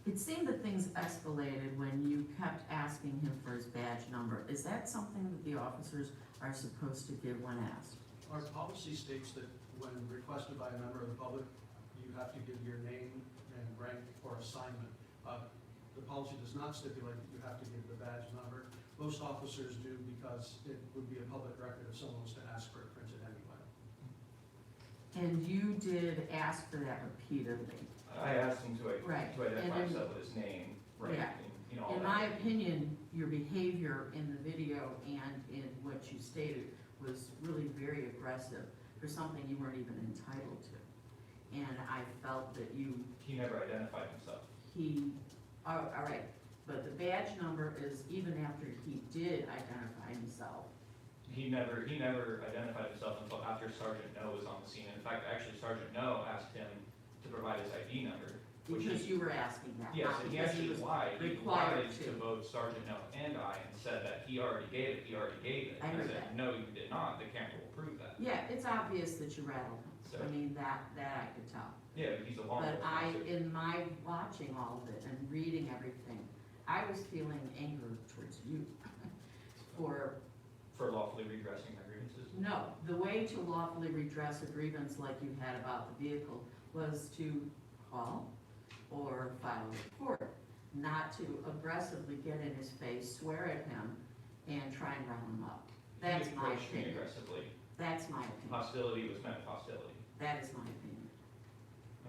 Speaker 17: it seemed that things escalated when you kept asking him for his badge number. Is that something that the officers are supposed to give when asked?
Speaker 9: Our policy states that when requested by a member of the public, you have to give your name and rank or assignment. The policy does not stipulate that you have to give the badge number. Most officers do because it would be a public record if someone was to ask for it printed anyway.
Speaker 17: And you did ask for that repeatedly.
Speaker 1: I asked him to
Speaker 17: Right.
Speaker 1: identify
Speaker 17: And
Speaker 1: himself with his name, rank,
Speaker 17: Yeah.
Speaker 1: and, all
Speaker 17: In
Speaker 1: that.
Speaker 17: my opinion, your behavior in the video and in what you stated was really very aggressive for something you weren't even entitled to. And I felt that
Speaker 1: He never identified himself.
Speaker 17: all right, but the badge number is even after he did identify himself.
Speaker 1: He never identified himself until after Sergeant No was on the scene. In fact, actually, Sergeant No asked him to provide his ID number.
Speaker 17: Because you were asking that.
Speaker 1: Yes,
Speaker 17: not
Speaker 1: and he
Speaker 17: because
Speaker 1: actually
Speaker 17: was
Speaker 1: lied. He
Speaker 17: required
Speaker 1: lied to both Sergeant No and I and said that he already gave it.
Speaker 17: I
Speaker 1: And I
Speaker 17: heard
Speaker 1: said,
Speaker 17: that.
Speaker 1: no, you did not. The camera will prove that.
Speaker 17: Yeah, it's obvious that you rattled him.
Speaker 1: So-
Speaker 17: I mean, that I could tell.
Speaker 1: Yeah, but he's a law
Speaker 17: But
Speaker 1: enforcement officer.
Speaker 17: in my watching all of it and reading everything, I was feeling anger towards you for,
Speaker 1: For lawfully regressing their grievances.
Speaker 17: no, the way to lawfully redress a grievance like you had about the vehicle was to call or file a report, not to aggressively get in his face, swear at him, and try and round him up. That's
Speaker 1: He
Speaker 17: my
Speaker 1: approached me
Speaker 17: opinion.
Speaker 1: aggressively.
Speaker 17: That's my opinion.
Speaker 1: Hostility was met with hostility.
Speaker 17: That is my opinion.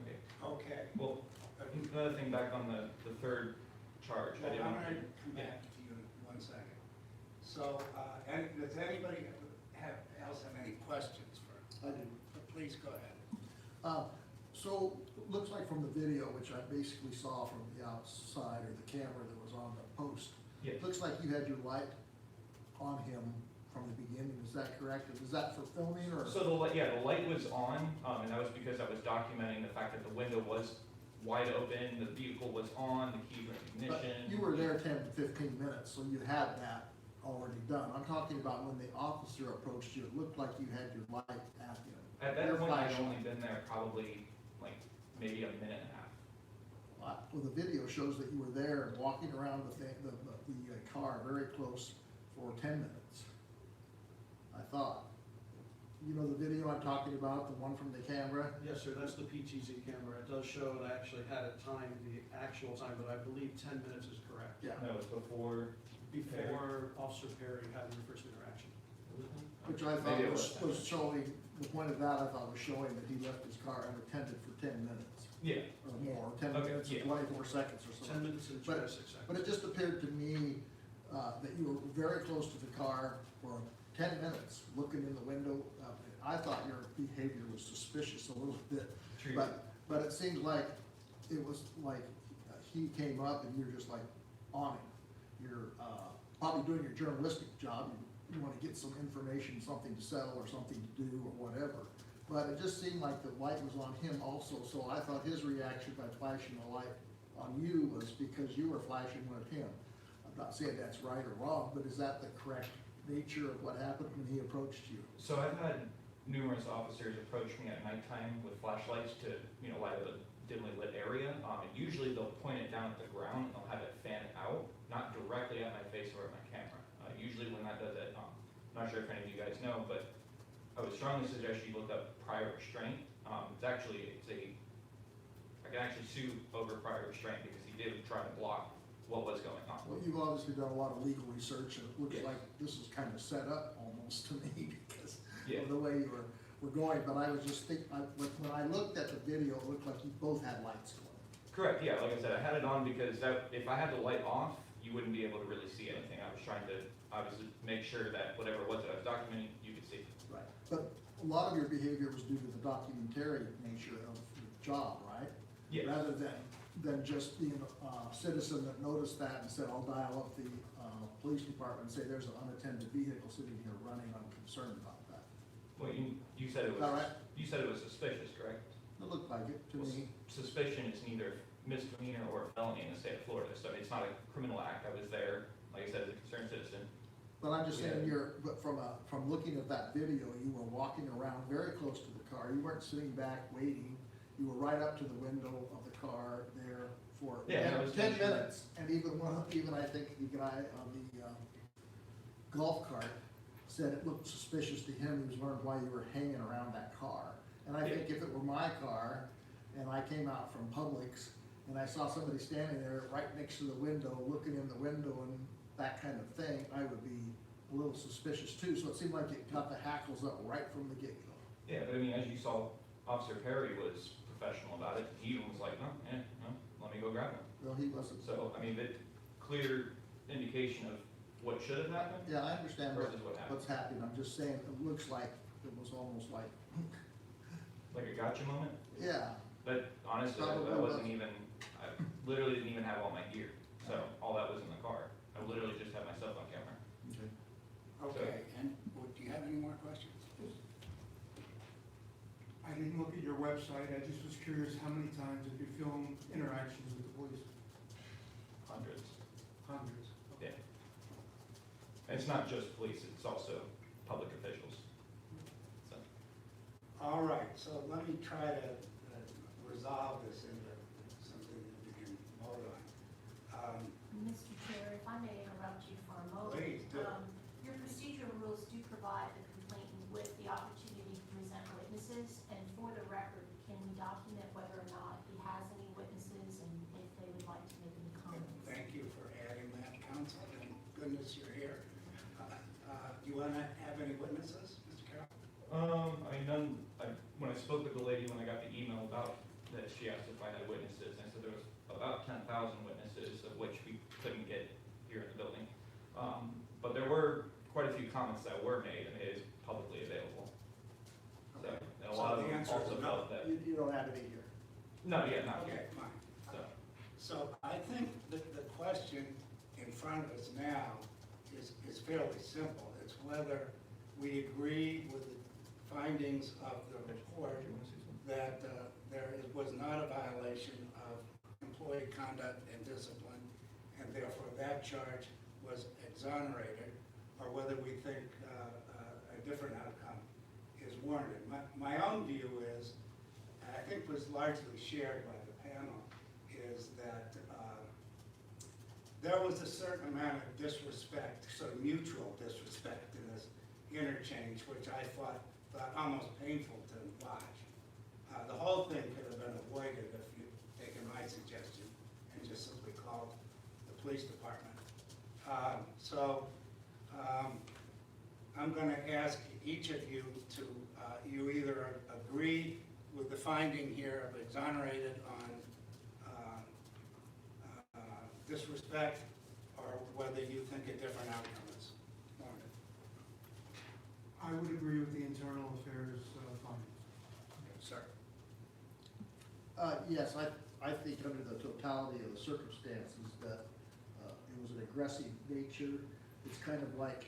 Speaker 1: Okay.
Speaker 2: Okay.
Speaker 1: Well, another thing back on the third charge. I
Speaker 2: Well,
Speaker 1: didn't
Speaker 2: I'm
Speaker 1: want
Speaker 2: going
Speaker 1: to.
Speaker 2: to come back to you in 1 second. So, and does anybody else have any questions for?
Speaker 15: I do.
Speaker 2: Please go ahead.
Speaker 15: So, looks like from the video, which I basically saw from the outside, or the camera that was on the post,
Speaker 1: Yes.
Speaker 15: looks like you had your light on him from the beginning, is that correct? Is that for filming, or?
Speaker 1: So the light was on, and that was because I was documenting the fact that the window was wide open, the vehicle was on, the key
Speaker 15: But
Speaker 1: recognition.
Speaker 15: you were there 10 to 15 minutes, so you had that already done. I'm talking about when the officer approached you, it looked like you had your light at him.
Speaker 1: At that
Speaker 15: Your
Speaker 1: point, I'd
Speaker 15: flashlight.
Speaker 1: only been there probably like maybe a minute and a half.
Speaker 15: Well, the video shows that you were there and walking around the car very close for 10 minutes. I thought. You know the video I'm talking about, the one from the camera?
Speaker 9: Yes, sir, that's the PTZ camera. It does show, and I actually had it timed, the actual time, but I believe 10 minutes is correct.
Speaker 15: Yeah.
Speaker 1: No, it was before.
Speaker 9: Before Officer Perry had your first interaction.
Speaker 15: Which I thought
Speaker 1: Maybe it
Speaker 15: was showing, the point of that I thought was showing that he left his car unattended for 10 minutes.
Speaker 1: Yeah.
Speaker 15: Or more, 10
Speaker 1: Okay,
Speaker 15: minutes
Speaker 1: yeah.
Speaker 15: or 24 seconds or
Speaker 9: 10
Speaker 15: something.
Speaker 9: minutes and
Speaker 15: But-
Speaker 9: 26 seconds.
Speaker 15: But it just appeared to me that you were very close to the car for 10 minutes, looking in the window. I thought your behavior was suspicious a little bit.
Speaker 1: True.
Speaker 15: But it seems like it was like he came up and you're just like on him. You're probably doing your journalistic job. You want to get some information, something to sell or something to do or whatever. But it just seemed like the light was on him also, so I thought his reaction by flashing the light on you was because you were flashing one at him. I'm not saying that's right or wrong, but is that the correct nature of what happened when he approached you?
Speaker 1: So I've had numerous officers approach me at nighttime with flashlights to, light up a dimly lit area. And usually they'll point it down at the ground and they'll have it fan out, not directly at my face or at my camera. Usually when that does it, I'm not sure if any of you guys know, but I would strongly suggest you look up prior restraint. I can actually sue over prior restraint because he did try to block what was going on.
Speaker 15: Well, you've obviously done a lot of legal research, and it looks
Speaker 1: Yes.
Speaker 15: like this is kind of set up almost to me because
Speaker 1: Yeah.
Speaker 15: of the way you were going, but I was just thinking, when I looked at the video, it looked like you both had lights going.
Speaker 1: Correct, yeah, like I said, I had it on because if I had the light off, you wouldn't be able to really see anything. I was trying to obviously make sure that whatever it was that I was documenting, you could see.
Speaker 15: Right. But a lot of your behavior was due to the documentary nature of your job, right?
Speaker 1: Yes.
Speaker 15: Rather than just being a citizen that noticed that and said, I'll dial up the police department and say, there's an unattended vehicle sitting here running, I'm concerned about that.
Speaker 1: Well, you said it
Speaker 15: Is that
Speaker 1: was,
Speaker 15: right?
Speaker 1: you said it was suspicious, correct?
Speaker 15: It looked like it to
Speaker 1: Well,
Speaker 15: me.
Speaker 1: Suspicion is neither misdemeanor or felony in the state of Florida, so it's not a criminal act. I was there, like I said, as a concerned citizen.
Speaker 15: But I'm just saying
Speaker 1: Yeah.
Speaker 15: but from looking at that video, you were walking around very close to the car. You weren't sitting back waiting. You were right up to the window of the car there for
Speaker 1: Yeah, I was
Speaker 15: 10
Speaker 1: making sure.
Speaker 15: minutes. And even I think the guy on the golf cart said it looked suspicious to him. He was wondering why you were hanging around that car. And I think if it were my car and I came out from Publix and I saw somebody standing there right next to the window, looking in the window and that kind of thing, I would be a little suspicious too. So it seemed like it got the hackles up right from the get-go.
Speaker 1: Yeah, but I mean, as you saw, Officer Perry was professional about it. He even was like, no, let me go grab him.
Speaker 15: Well, he wasn't.
Speaker 1: So, I mean, the clear indication of what should have happened
Speaker 15: Yeah, I understand
Speaker 1: versus what happened.
Speaker 15: what's happening. I'm just saying, it looks like it was almost like,
Speaker 1: Like a gotcha moment.
Speaker 15: yeah.
Speaker 1: But honestly,
Speaker 15: Probably
Speaker 1: I wasn't
Speaker 15: was.
Speaker 1: even, I literally didn't even have all my gear. So all that was in the car. I literally just had myself on camera.
Speaker 2: Okay, and do you have any more questions?
Speaker 16: I didn't look at your website, I just was curious how many times have you filmed interactions with the police?
Speaker 1: Hundreds.
Speaker 16: Hundreds.
Speaker 1: Yeah. And it's not just police, it's also public officials. So,
Speaker 2: All right, so let me try to resolve this into something that we can vote on.
Speaker 10: Mr. Chair, if I may interrupt you for a moment.
Speaker 2: Please do.
Speaker 10: Your procedural rules do provide the complainant with the opportunity to present witnesses, and for the record, can we document whether or not he has any witnesses and if they would like to make any comments?
Speaker 2: Thank you for adding that, counsel, and goodness you're here. Do you want to have any witnesses, Mr. Carroll?
Speaker 1: I mean, when I spoke with the lady, when I got the email about that, she asked if I had witnesses, and I said there was about 10,000 witnesses, of which we couldn't get here in the building. But there were comments that were made, and it is publicly available. So,
Speaker 15: Okay.
Speaker 1: and a lot
Speaker 2: So
Speaker 1: of
Speaker 2: the
Speaker 1: them
Speaker 2: answer is
Speaker 1: also
Speaker 2: no.
Speaker 1: felt that,
Speaker 15: You don't have to be here.
Speaker 1: no, yeah, not
Speaker 2: Okay,
Speaker 1: here,
Speaker 2: fine.
Speaker 1: so.
Speaker 2: So I think that the question in front of us now is fairly simple. It's whether we agree with the findings of the report that was not a violation of employee conduct and discipline, and therefore that charge was exonerated, or whether we think a different outcome is warranted. My own view is, and I think was largely shared by the panel, is that there was a certain amount of disrespect, sort of mutual disrespect in this interchange, which I thought almost painful to watch. The whole thing could have been avoided if you'd taken my suggestion and just simply called the police department. I'm going to ask each of you to, you either agree with the finding here of exonerated on disrespect, or whether you think a different outcome is warranted.
Speaker 16: I would agree with the internal affairs findings.
Speaker 2: Sir.
Speaker 15: Yes, I think under the totality of the circumstances that it was an aggressive nature. It's kind of like,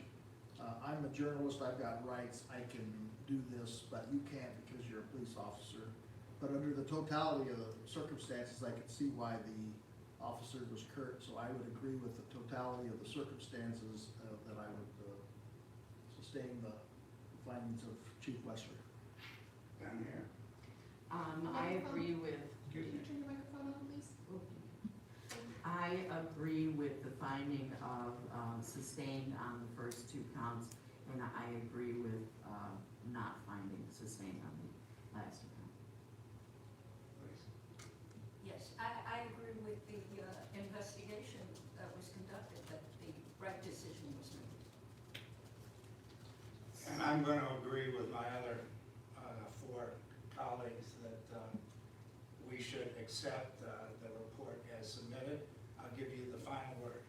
Speaker 15: I'm a journalist, I've got rights, I can do this, but you can't because you're a police officer. But under the totality of the circumstances, I could see why the officer was curt, so I would agree with the totality of the circumstances that I would sustain the findings of Chief Wessler.
Speaker 2: Down here.
Speaker 17: I agree with.
Speaker 4: Can you turn your microphone on, please?
Speaker 17: I agree with the finding of sustained on the first two counts, and I agree with not finding sustained on the last account.
Speaker 7: Yes, I agree with the investigation that was conducted, that the right decision was made.
Speaker 2: And I'm going to agree with my other four colleagues that we should accept the report as submitted. I'll give you the final word.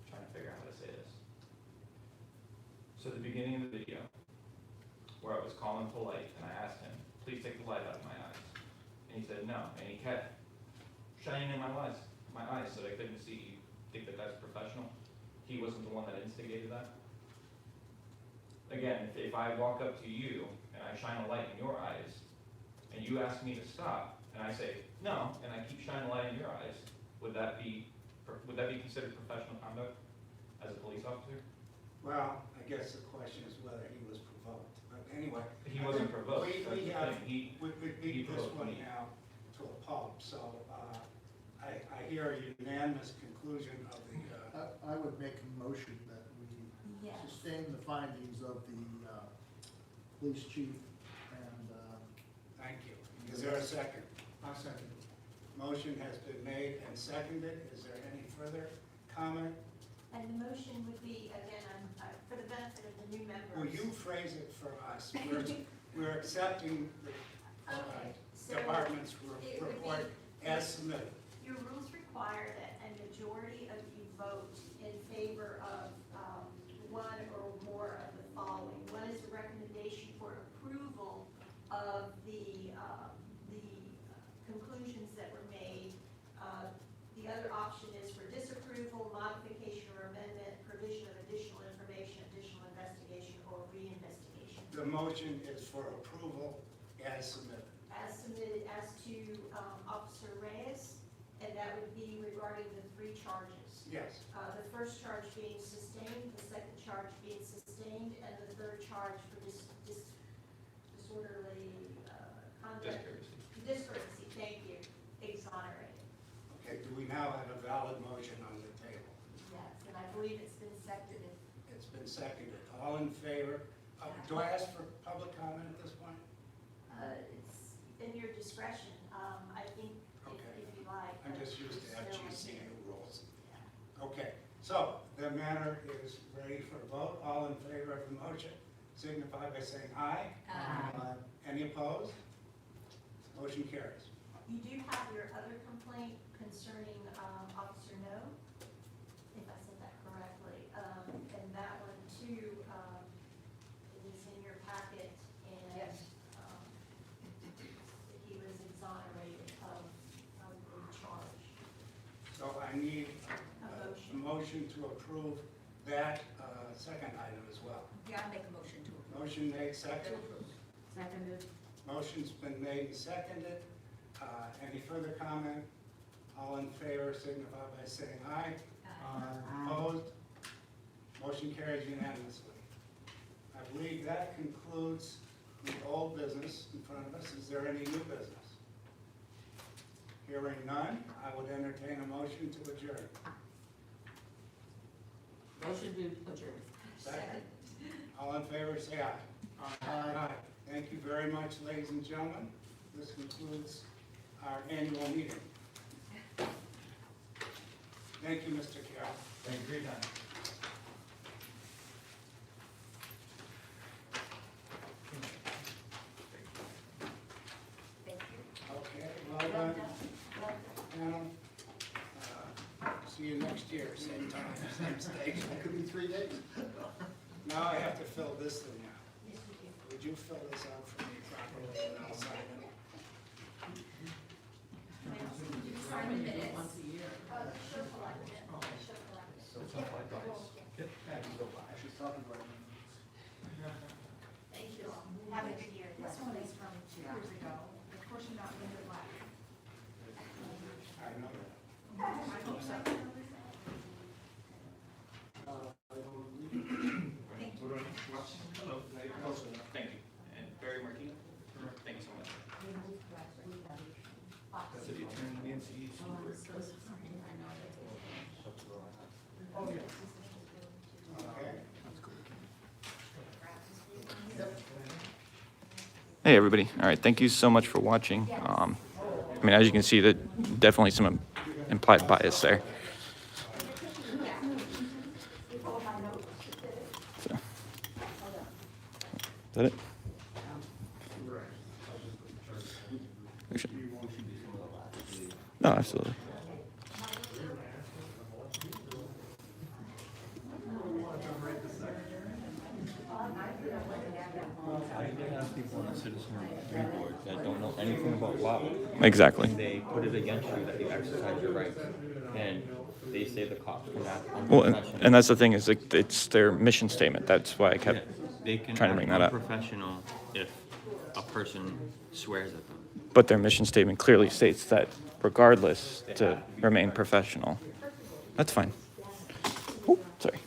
Speaker 1: Trying to figure out how to say this. So the beginning of the video, where I was calm and polite, and I asked him, please take the light out of my eyes. And he said no, and he kept shining in my eyes so that I couldn't see. You think that that's professional? He wasn't the one that instigated that. Again, if I walk up to you and I shine a light in your eyes, and you ask me to stop, and I say no, and I keep shining a light in your eyes, would that be considered professional conduct as a police officer?
Speaker 2: Well, I guess the question is whether he was provoked. But anyway.
Speaker 1: He wasn't provoked.
Speaker 2: We
Speaker 1: That's the
Speaker 2: have,
Speaker 1: thing.
Speaker 2: we beat this
Speaker 1: provoked
Speaker 2: one
Speaker 1: me.
Speaker 2: now to a pulp. So I hear a unanimous conclusion of the.
Speaker 15: I would make a motion that we
Speaker 10: Yes.
Speaker 15: sustain the findings of the police chief and.
Speaker 2: Thank you. Is there a second?
Speaker 16: I'll second it.
Speaker 2: Motion has been made and seconded. Is there any further comment?
Speaker 10: And the motion would be, again, for the benefit of the new members.
Speaker 2: Will you phrase it for us? We're accepting the
Speaker 10: Okay, so
Speaker 2: department's
Speaker 10: it would
Speaker 2: report
Speaker 10: be-
Speaker 2: as submitted.
Speaker 10: Your rules require that a majority of you vote in favor of one or more of the following. One is a recommendation for approval of the conclusions that were made. The other option is for disapproval, modification or amendment, provision of additional information, additional investigation, or reinvestigation.
Speaker 2: The motion is for approval as submitted.
Speaker 10: As submitted as to Officer Reyes, and that would be regarding the three charges.
Speaker 2: Yes.
Speaker 10: The first charge being sustained, the second charge being sustained, and the third charge for disorderly conduct. Discourtesy, thank you, exonerated.
Speaker 2: Okay, do we now have a valid motion on the table?
Speaker 10: Yes, and I believe it's been seconded.
Speaker 2: It's been seconded. All in favor? Do I ask for public comment at this point?
Speaker 10: It's in your discretion, I think, if you like.
Speaker 2: I'm just used to
Speaker 10: There's no
Speaker 2: FGC
Speaker 10: idea.
Speaker 2: rules. Okay, so the matter is ready for a vote. All in favor of the motion signify by saying aye.
Speaker 10: Aye.
Speaker 2: Any opposed? Motion carries.
Speaker 10: You do have your other complaint concerning Officer No, if I said that correctly.
Speaker 2: motion to approve that second item as well?
Speaker 7: Yeah, I make a motion to approve.
Speaker 2: Motion made, second.
Speaker 17: Seconded.
Speaker 2: Motion's been made and seconded. Any further comment? All in favor signify by saying aye.
Speaker 17: Aye.
Speaker 2: Opposed? Motion carries unanimously. I believe that concludes the old business in front of us. Is there any new business? Hearing none, I would entertain a motion to adjourn.
Speaker 17: Motion to adjourn.
Speaker 2: Second. All in favor, say aye. Aye. Thank you very much, ladies and gentlemen. This concludes our annual meeting. Thank you, Mr. Carroll.
Speaker 1: Thank you for your time.
Speaker 2: Okay, well done. Panel. See you next year, same time, same station.
Speaker 15: That could be 3 days.
Speaker 2: Now I have to fill this thing out. Would you fill this out for me properly and I'll sign it?
Speaker 5: Sign the minutes.
Speaker 17: Once a year.
Speaker 4: She'll collect it. She'll collect it.
Speaker 15: She's talking about it.
Speaker 4: Thank you. Have a good year.
Speaker 5: This one is from 2 years ago. Of course, you're not going to laugh.
Speaker 2: I know that.
Speaker 5: I hope so. Thank you.
Speaker 1: Hello. Thank you. And Barry Martino? Thank you so much. City Attorney Nancy
Speaker 17: Oh, I'm
Speaker 1: Stewart.
Speaker 17: so sorry. I know
Speaker 2: Oh, yeah. Okay.
Speaker 1: Hey, everybody. All right, thank you so much for watching. I mean, as you can see, that definitely some implied bias there. So. Is that it? No, absolutely.
Speaker 3: That don't know anything about law.
Speaker 1: Exactly.
Speaker 3: They put it against you that you exercise your rights, and they say the cops can act
Speaker 1: Well,
Speaker 3: unprofessional.
Speaker 1: and that's the thing is, like, it's their mission statement. That's why I kept
Speaker 3: They can
Speaker 1: trying to bring that up.
Speaker 3: unprofessional if a person swears at them.
Speaker 1: But their mission statement clearly states that regardless to remain professional. That's fine. Oh, sorry.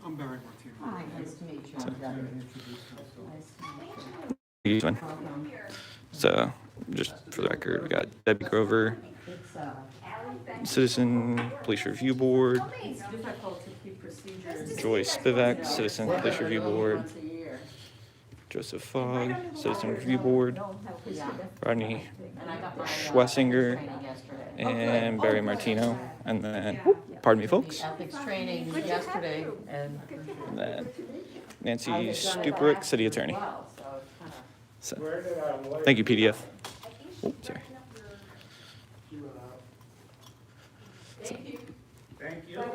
Speaker 15: I'm Barry Martino.
Speaker 17: Hi, nice to meet you. I'm Debbie. Nice to meet you.
Speaker 1: Use one. So, just for the record, we got Debbie Grover,
Speaker 17: It's
Speaker 1: Citizen Police Review Board,
Speaker 17: it's difficult to keep procedures.
Speaker 1: Joy Spivak, Citizen Police Review Board,
Speaker 17: Once a year.
Speaker 1: Joseph Fogg, Citizen Review Board,
Speaker 17: Yeah.
Speaker 1: Rodney
Speaker 17: And I got my
Speaker 1: Schlesinger,
Speaker 17: training yesterday.
Speaker 1: and Barry Martino, and then, pardon me, folks,
Speaker 17: Ethics training yesterday, and
Speaker 1: and then Nancy
Speaker 17: I had done it
Speaker 1: Stuprick,
Speaker 17: last
Speaker 1: City
Speaker 17: year as
Speaker 1: Attorney.
Speaker 17: well, so it's kinda-
Speaker 1: So, thank you, PDF. Oh, sorry.
Speaker 17: Thank you.
Speaker 2: Thank you.
Speaker 1: All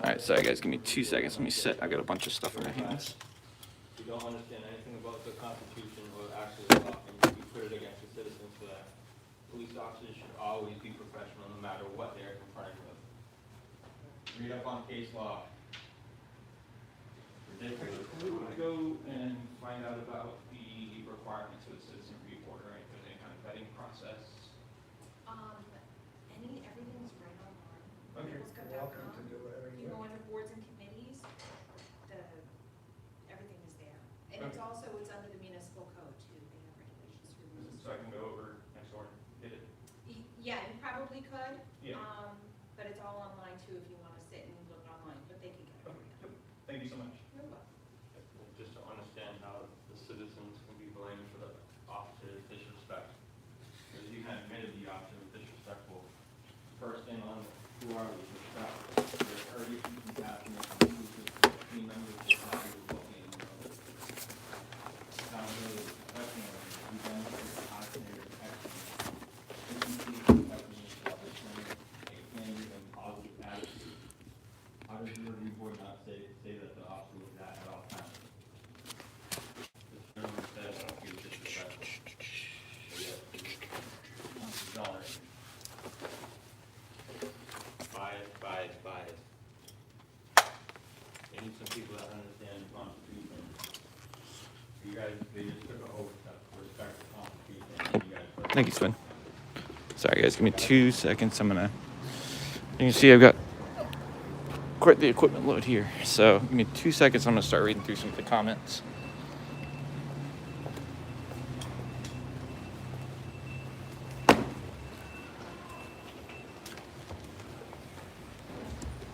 Speaker 1: right, sorry guys, give me 2 seconds. Let me sit. I got a bunch of stuff in my hands.
Speaker 3: You don't understand anything about the Constitution or actual law, and you put it against the citizens for that. Police officers should always be professional, no matter what they're confronted with. Read up on case law. Ridiculous.
Speaker 1: Go and find out about the requirements of the Citizen Review Board, right? There's any kind of vetting process.
Speaker 5: Everything's right online.
Speaker 2: Okay,
Speaker 5: People's.com.
Speaker 2: welcome to do whatever
Speaker 5: You
Speaker 2: you
Speaker 5: go
Speaker 2: want.
Speaker 5: under boards and committees, everything is there. And it's
Speaker 1: Okay.
Speaker 5: also, it's under the municipal code too, they have regulations for rules.
Speaker 1: So I can go over next door and get it.
Speaker 5: Yeah, you probably could.
Speaker 1: Yeah.
Speaker 5: But it's all online too, if you wanna sit and look online, but they can get it.
Speaker 1: Yep. Thank you so much.
Speaker 5: You're welcome.
Speaker 3: Just to understand how the citizens can be blamed for the officer's disrespect. Because you kind of admitted the officer was disrespectful. First thing on who are we, respect. There's already compassionate, inclusive team members, just not even looking. Accountability, professionalism, we've done guys, they just took an oath to respect the Constitution, and you guys.
Speaker 1: Thank you, Sven. Sorry, guys. Give me 2 seconds. You can see I've got quite the equipment load here. So give me 2 seconds. I'm going to start reading through some of the comments.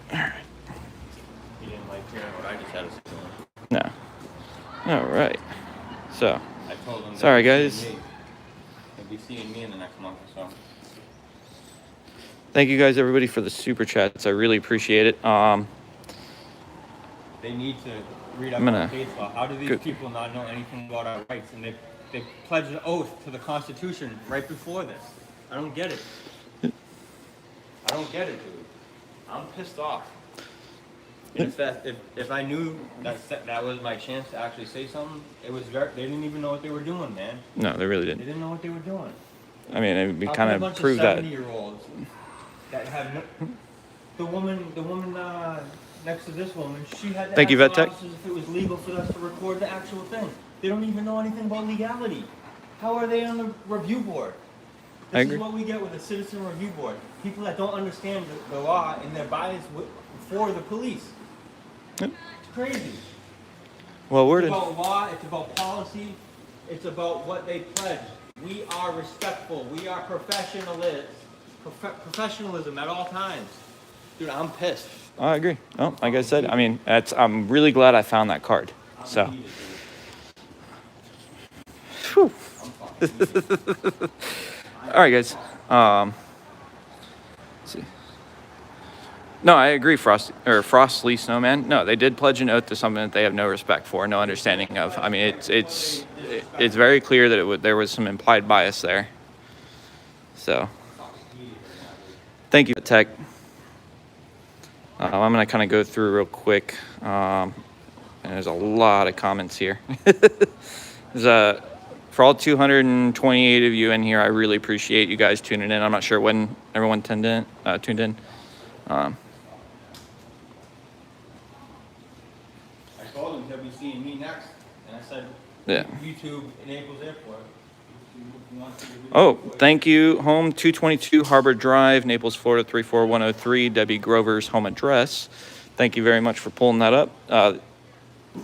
Speaker 3: He didn't like hearing what I just had to say.
Speaker 1: No. All right. So,
Speaker 3: I told him.
Speaker 1: sorry, guys.
Speaker 3: He'll be seeing me in the next month or so.
Speaker 1: Thank you guys, everybody, for the super chats. I really appreciate it.
Speaker 3: They need to read up
Speaker 1: I'm
Speaker 3: on
Speaker 1: gonna
Speaker 3: case law. How do these people not know anything about our rights? And they pledged an oath to the Constitution right before this. I don't get it. I don't get it, dude. I'm pissed off. And if I knew that was my chance to actually say something, they didn't even know what they were doing, man.
Speaker 1: No, they really
Speaker 3: They
Speaker 1: didn't.
Speaker 3: didn't know what they were doing.
Speaker 1: I mean, it would be
Speaker 3: How
Speaker 1: kind
Speaker 3: can a
Speaker 1: of
Speaker 3: bunch
Speaker 1: prove that.
Speaker 3: 70-year-olds that have no, the woman next to this woman, she had to
Speaker 1: Thank you,
Speaker 3: ask
Speaker 1: Vet Tech.
Speaker 3: officers if it was legal for us to record the actual thing. They don't even know anything about legality. How are they on the review board?
Speaker 1: I
Speaker 3: This
Speaker 1: agree.
Speaker 3: is what we get with a citizen review board. People that don't understand the law and they're biased for the police.
Speaker 1: Yep.
Speaker 3: It's crazy.
Speaker 1: Well
Speaker 3: It's
Speaker 1: worded.
Speaker 3: about law, it's about policy, it's about what they pledge. We are respectful, we are professionalism at all times. Dude, I'm pissed.
Speaker 1: I agree. Oh, like I said, I mean, I'm really glad I found that card. So. Whew. All right, guys. Let's see. No, I agree, Frostly Snowman. No, they did pledge an oath to something that they have no respect for, no understanding of. I mean, it's very clear that there was some implied bias there. So, thank you, Tech. I'm gonna kind of go through real quick. And there's a lot of comments here. For all 228 of you in here, I really appreciate you guys tuning in. I'm not sure when everyone tuned in.
Speaker 3: I told him he'll be seeing me next, and I said,
Speaker 1: Yeah.
Speaker 3: YouTube Naples Airport.
Speaker 1: Oh, thank you. Home 222 Harbor Drive, Naples, Florida 34103. Debbie Grover's home address. Thank you very much for pulling that up.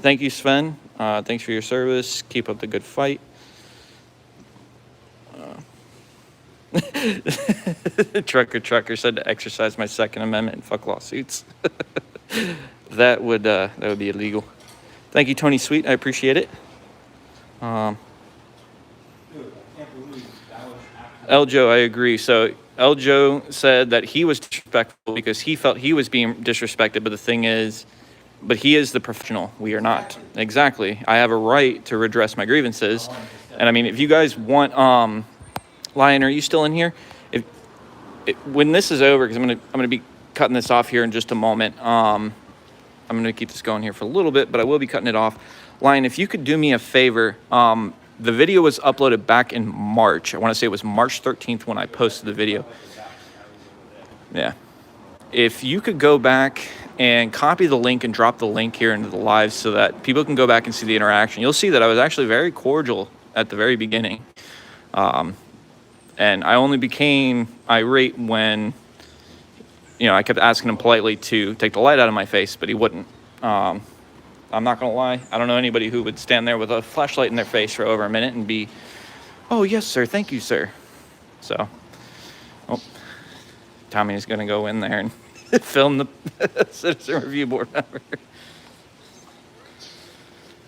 Speaker 1: Thank you, Sven. Thanks for your service. Keep up the good fight. Trucker said to exercise my Second Amendment and fuck lawsuits. that would be illegal. Thank you, Tony Sweet. I appreciate it. Eljo, I agree. So Eljo said that he was disrespectful because he felt he was being disrespected. But the thing is, but he is the professional. We are not. Exactly. I have a right to redress my grievances. And I mean, if you guys want, Lion, are you still in here? When this is over, because I'm gonna be cutting this off here in just a moment. I'm gonna keep this going here for a little bit, but I will be cutting it off. Lion, if you could do me a favor, the video was uploaded back in March. I want to say it was March 13th when I posted the video. Yeah. If you could go back and copy the link and drop the link here into the live so that people can go back and see the interaction. You'll see that I was actually very cordial at the very beginning. And I only became irate when, I kept asking him politely to take the light out of my face, but he wouldn't. I'm not going to lie. I don't know anybody who would stand there with a flashlight in their face for over a minute and be, oh, yes, sir. Thank you, sir. So, Tommy's going to go in there and film the citizen review board member.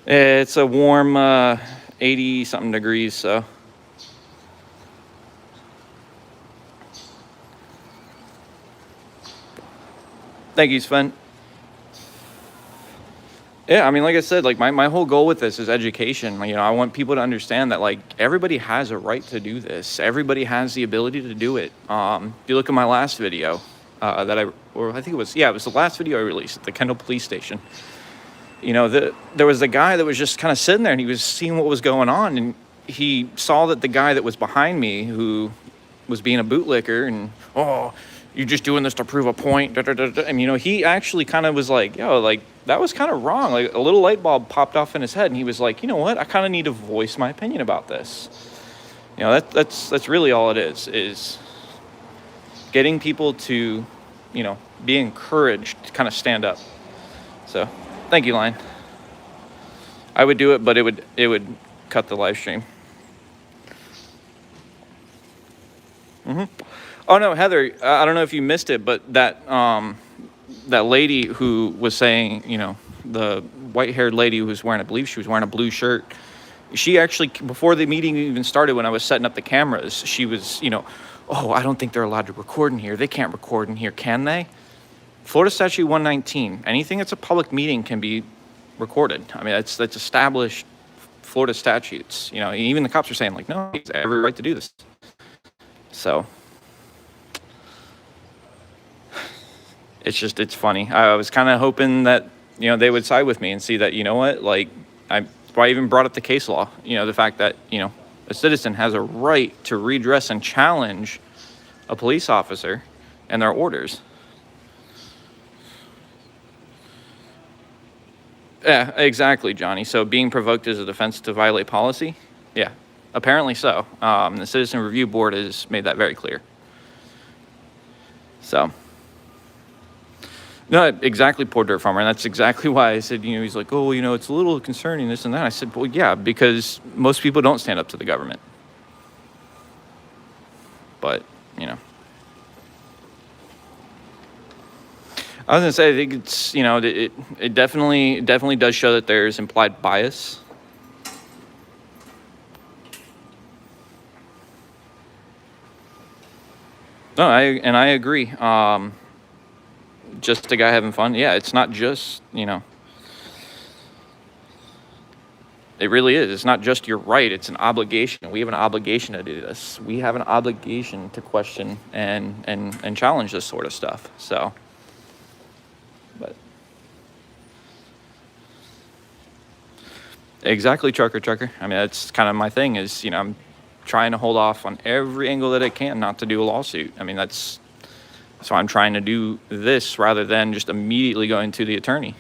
Speaker 1: It's a warm 80-something degrees, so. Thank you, Sven. Yeah, I mean, like I said, like my whole goal with this is education. I want people to understand that everybody has a right to do this. Everybody has the ability to do it. If you look at my last video I think it was the last video I released at the Kendall Police Station. There was a guy that was just kind of sitting there and he was seeing what was going on, and he saw that the guy that was behind me who was being a bootlicker and you're just doing this to prove a point. Da, da, da, da. And, you know, he actually kind of was like, yo, like, that was kind of wrong. Like, a little light bulb popped off in his head, and he was like, you know what? I kind of need to voice my opinion about this. You know, that's really all it is getting people to, you know, be encouraged to kind of stand up. So, thank you, Lion. I would do it, but it would cut the live stream. Oh no, Heather, I don't know if you missed it, but that lady who was saying, you know, the white-haired lady who was wearing, I believe she was wearing a blue shirt. She actually, before the meeting even started, when I was setting up the cameras, she was, you know, oh, I don't think they're allowed to record in here. They can't record in here, can they? Florida Statute 119, anything that's a public meeting can be recorded. I mean, that's established Florida statutes. You know, even the cops are saying, like, no, he has every right to do this. So, it's funny. I was kind of hoping that, you know, they would side with me and see that, you know what, like, that's why I even brought up the case law. You know, the fact that, you know, a citizen has a right to redress and challenge a police officer and their orders. Yeah, exactly, Johnny. So being provoked is a defense to violate policy? Yeah, apparently so. The Citizen Review Board has made that very clear. So, no, exactly, poor dirt farmer. And that's exactly why I said, you know, he's like, oh, you know, it's a little concerning, this and that. I said, well, yeah, because most people don't stand up to the government. But, you know. I was gonna say, I think it's, you know, it definitely does show that there's implied bias. No, I agree. Just a guy having fun. Yeah, it's not just, you know, it really is. It's not just your right, it's an obligation. We have an obligation to do this. We have an obligation to question and challenge this sort of stuff. So, but exactly, trucker. I mean, that's kind of my thing is, you know, I'm trying to hold off on every angle that I can not to do a lawsuit. I mean, that's so I'm trying to do this rather than just immediately going to the attorney.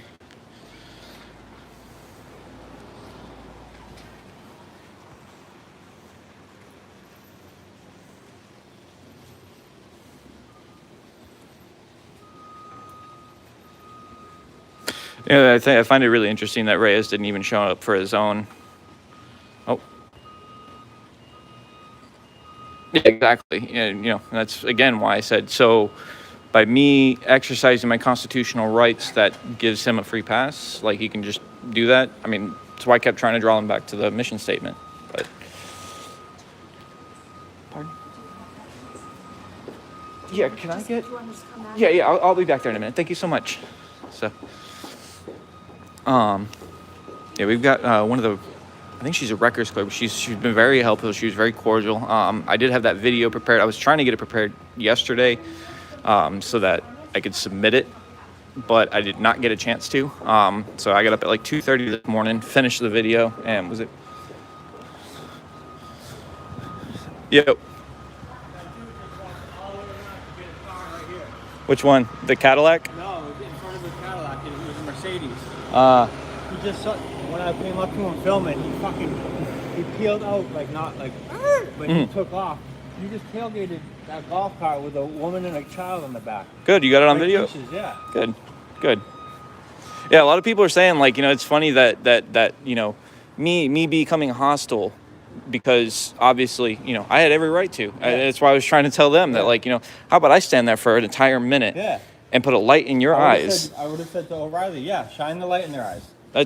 Speaker 1: Yeah, I find it really interesting that Reyes didn't even show up for his own. Oh. Yeah, exactly. And, you know, that's, again, why I said, so by me exercising my constitutional rights, that gives him a free pass. Like, he can just do that. I mean, that's why I kept trying to draw him back to the mission statement. But, pardon? Yeah, can I get... Yeah, I'll be back there in a minute. Thank you so much. So, yeah, we've got one of the... I think she's a records clerk. She's been very helpful. She was very cordial. I did have that video prepared. I was trying to get it prepared yesterday so that I could submit it, but I did not get a chance to. So I got up at like 2:30 this morning, finished the video, and was it? Yep. Which one? The Cadillac?
Speaker 18: No, it was in front of the Cadillac. It was a Mercedes. He just saw, when I came up to him filming, he peeled out like not like, but he took off. You just tailgated that golf cart with a woman and a child in the back.
Speaker 1: Good, you got it on video?
Speaker 18: Pieces, yeah.
Speaker 1: Good. Yeah, a lot of people are saying, like, you know, it's funny that you know, me becoming hostile because obviously, you know, I had every right to. Yeah. That's why I was trying to tell them that, like, you know, how about I stand there for an entire minute and put a light in your eyes?
Speaker 18: I would have said to O'Reilly, yeah, shine the light in their eyes.
Speaker 1: I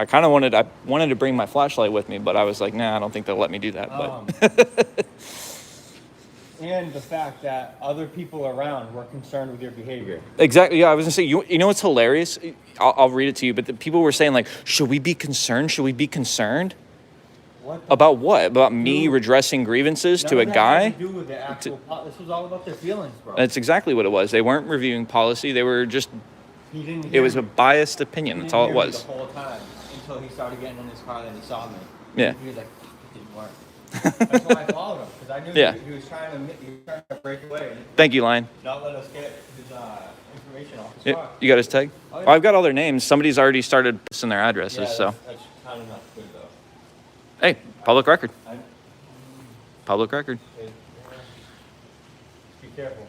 Speaker 1: kind of wanted to bring my flashlight with me, but I was like, nah, I don't think they'll let me do that. But
Speaker 18: and the fact that other people around were concerned with your behavior.
Speaker 1: Exactly. Yeah, I was gonna say, you know what's hilarious? I'll read it to you. But the people were saying, like, should we be concerned? Should we be concerned? About what? About me redressing grievances to a guy?
Speaker 18: To do with the actual this was all about their feelings, bro.
Speaker 1: That's exactly what it was. They weren't reviewing policy. They were just. It was a biased opinion. That's all it was.
Speaker 18: The whole time until he started getting in his car and he saw me.
Speaker 1: Yeah.
Speaker 18: He was like, "Fuck, it didn't work." That's why I followed him, because I knew
Speaker 1: Yeah.
Speaker 18: he was trying to break away and
Speaker 1: Thank you, Lion.
Speaker 18: not let us get his information off his
Speaker 1: Yeah,
Speaker 18: car.
Speaker 1: you got his tag?
Speaker 18: Oh, yeah.
Speaker 1: Well, I've got all their names. Somebody's already started posting their addresses,
Speaker 18: Yeah,
Speaker 1: so.
Speaker 18: that's kind of not good though.
Speaker 1: Hey, public record.
Speaker 18: I-
Speaker 1: Public record.
Speaker 18: Be careful.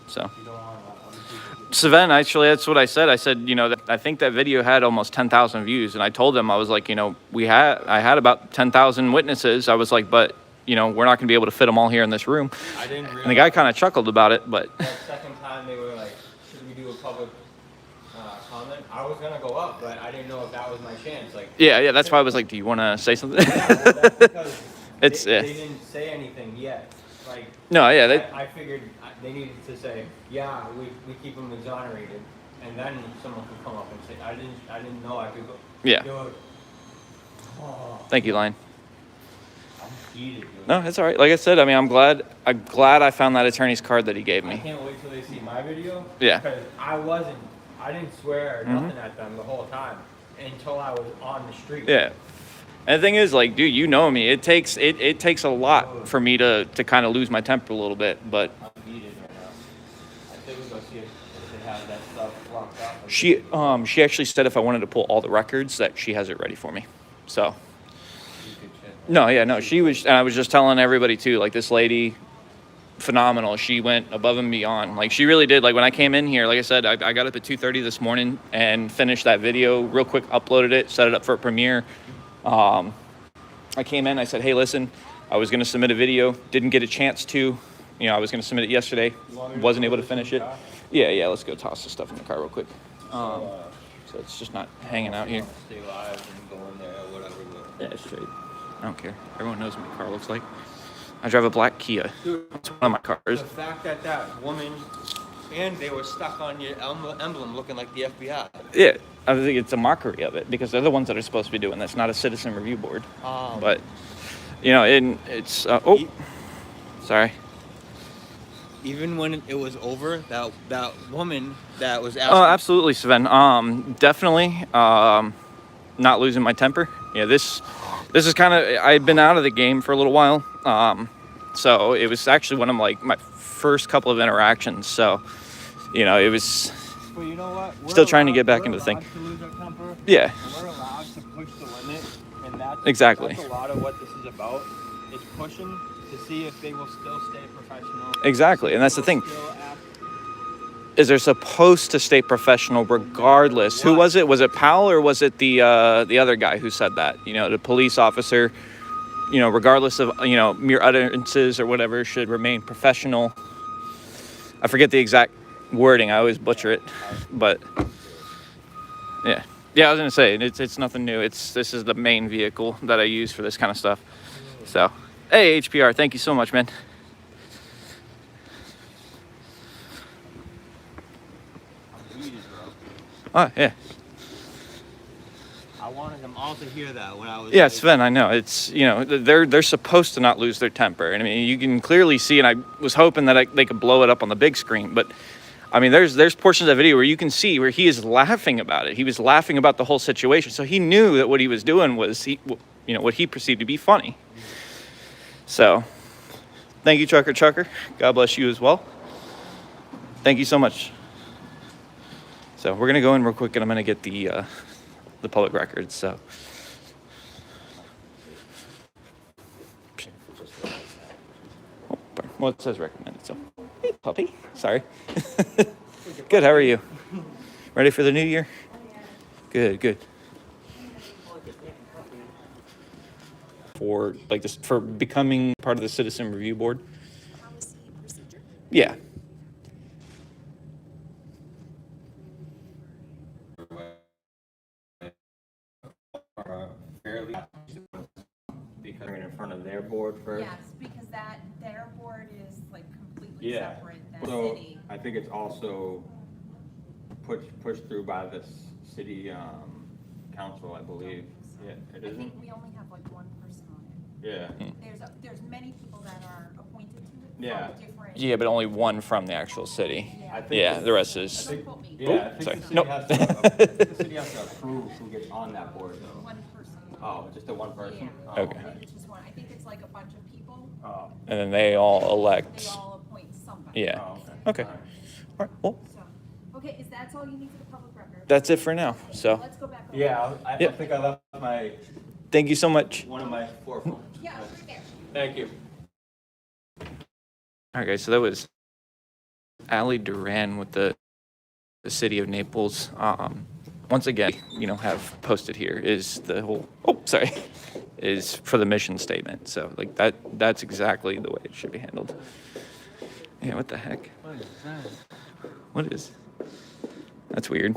Speaker 1: So.
Speaker 18: You don't want other people to-
Speaker 1: Sven, actually, that's what I said. I said, you know, I think that video had almost 10,000 views, and I told him, I was like, you know, I had about 10,000 witnesses. I was like, but, you know, we're not going to be able to fit them all here in this room.
Speaker 18: I didn't realize.
Speaker 1: And the guy kind of chuckled about it, but.
Speaker 18: That second time they were like, should we do a public comment? I was gonna go up, but I didn't know if that was my chance. Like.
Speaker 1: Yeah, that's why I was like, do you want to say something?
Speaker 18: Yeah, well, that's because
Speaker 1: It's,
Speaker 18: they didn't say anything yet. Like.
Speaker 1: No, yeah,
Speaker 18: I figured they needed to say, yeah, we keep them exonerated, and then someone could come up and say, I didn't know I could go.
Speaker 1: Yeah.
Speaker 18: Dude. Oh,
Speaker 1: Thank you, Lion.
Speaker 18: I'm heated, dude.
Speaker 1: No, it's all right. Like I said, I mean, I'm glad I found that attorney's card that he gave
Speaker 18: I
Speaker 1: me.
Speaker 18: can't wait till they see my video.
Speaker 1: Yeah.
Speaker 18: Because I didn't swear or
Speaker 1: Mhm.
Speaker 18: nothing at them the whole time until I was on the street.
Speaker 1: Yeah. And the thing is, like, dude, you know me. It takes a lot for me to kind of lose my temper a little bit, but
Speaker 18: I'm heated right now. I think we'll go see if they have that stuff locked up.
Speaker 1: she actually said if I wanted to pull all the records that she has it ready for me. So.
Speaker 18: You could check.
Speaker 1: No, yeah, no, she was, and I was just telling everybody too, like this lady, phenomenal. She went above and beyond. Like she really did. Like when I came in here, like I said, I got up at 2:30 this morning and finished that video real quick, uploaded it, set it up for a premiere. I came in, I said, hey, listen, I was going to submit a video, didn't get a chance to, you know, I was going to submit it yesterday, wasn't able to finish it. Yeah, let's go toss the stuff in the car real quick. So it's just not hanging out here.
Speaker 18: Stay live and go in there or whatever.
Speaker 1: Yeah, straight. I don't care. Everyone knows what my car looks like. I drive a black Kia.
Speaker 18: Dude,
Speaker 1: It's one of my cars.
Speaker 18: the fact that woman, and they were stuck on your emblem looking like the FBI.
Speaker 1: Yeah, I think it's a mockery of it because they're the ones that are supposed to be doing this, not a citizen review board. But, you know, it's, sorry.
Speaker 18: Even when it was over, that woman that was asking.
Speaker 1: Oh, absolutely, Sven. Definitely, not losing my temper. Yeah, this is kind of, I'd been out of the game for a little while. So it was actually one of my first couple of interactions. So, you know, it was
Speaker 18: Well, you know what?
Speaker 1: still trying to get back into the thing.
Speaker 18: We're allowed to lose our temper.
Speaker 1: Yeah.
Speaker 18: And we're allowed to push the limit, and
Speaker 1: Exactly.
Speaker 18: that's a lot of what this is about. It's pushing to see if they will still stay professional.
Speaker 1: Exactly, and that's the thing.
Speaker 18: Still act-
Speaker 1: Is they're supposed to stay professional regardless. Who was it? Was it Powell or was it the other guy who said that? You know, the police officer, you know, regardless of, you know, mere utterances or whatever, should remain professional. I forget the exact wording. I always butcher it, but yeah. Yeah, I was gonna say it's nothing new. This is the main vehicle that I use for this kind of stuff. So, hey HPR, thank you so much, man. Oh yeah.
Speaker 18: I wanted them all to hear that when I was.
Speaker 1: Yeah, Sven, I know. It's, you know, they're supposed to not lose their temper. And I mean, you can clearly see, and I was hoping that they could blow it up on the big screen, but I mean, there's portions of the video where you can see where he is laughing about it. He was laughing about the whole situation. So he knew that what he was doing was, what he perceived to be funny. So, thank you, Chucker. God bless you as well. Thank you so much. So we're gonna go in real quick, and I'm gonna get the public records. So. Oh, well, it says recommended. So, hey, puppy. Sorry. Good. How are you? Ready for the new year? Good. For this, for becoming part of the citizen review board.
Speaker 4: Policy procedure?
Speaker 1: Yeah.
Speaker 3: Fairly, because they're in front of their board first.
Speaker 5: Yes, because their board is like completely
Speaker 3: Yeah.
Speaker 5: separate than
Speaker 3: So
Speaker 5: city.
Speaker 3: I think it's also pushed through by the city council, I believe. Yeah, it
Speaker 5: I
Speaker 3: isn't?
Speaker 5: think we only have like one person on it.
Speaker 3: Yeah.
Speaker 5: There's many people that are appointed to it. from
Speaker 3: Yeah.
Speaker 5: different-
Speaker 1: Yeah, but only one from the actual city.
Speaker 5: Yeah.
Speaker 3: I think
Speaker 1: Yeah,
Speaker 3: it's-
Speaker 1: the rest is.
Speaker 5: Don't quote me.
Speaker 3: Yeah, I
Speaker 1: Oh,
Speaker 3: think
Speaker 1: sorry.
Speaker 3: the city
Speaker 1: Nope.
Speaker 3: has to, I think the city has to approve who gets on that board though.
Speaker 5: One person.
Speaker 18: Oh, just the one person?
Speaker 5: Yeah.
Speaker 18: Oh,
Speaker 8: Okay.
Speaker 5: I think it's just one, I think it's like a bunch of people,
Speaker 18: Oh,
Speaker 8: And then they all elect.
Speaker 5: they all appoint somebody.
Speaker 8: Yeah.
Speaker 18: oh,
Speaker 8: Okay.
Speaker 18: okay.
Speaker 8: All right. Well,
Speaker 5: So, okay, is that all you need for the public record?
Speaker 8: that's it for now. So,
Speaker 5: Let's go back over.
Speaker 18: Yeah, I
Speaker 8: Yep.
Speaker 18: think I left my,
Speaker 8: thank you so much.
Speaker 18: one of my 4 phones.
Speaker 5: Yeah, right there.
Speaker 18: Thank you.
Speaker 8: All right, guys. So that was Ali Duran with the city of Naples. Once again, have posted here is the whole. Oh, sorry, is for the mission statement. So like that. That's exactly the way it should be handled. Yeah. What the heck?
Speaker 18: What is that?
Speaker 8: What is? That's weird.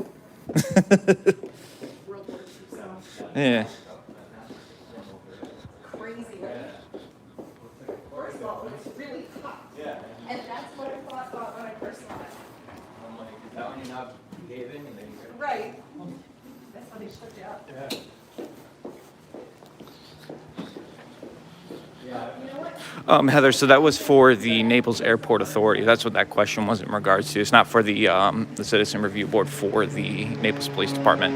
Speaker 8: Yeah.
Speaker 4: Crazy, right? First of all, it's really hot.
Speaker 18: Yeah.
Speaker 4: And that's what I thought when I first saw it.
Speaker 18: I'm like, is that when you're not behaving and then you're.
Speaker 4: Right. That's how they shut you up.
Speaker 18: Yeah. Yeah.
Speaker 4: You know what?
Speaker 8: Heather, so that was for the Naples Airport Authority. That's what that question was in regards to. It's not for the Citizen Review Board for the Naples Police Department.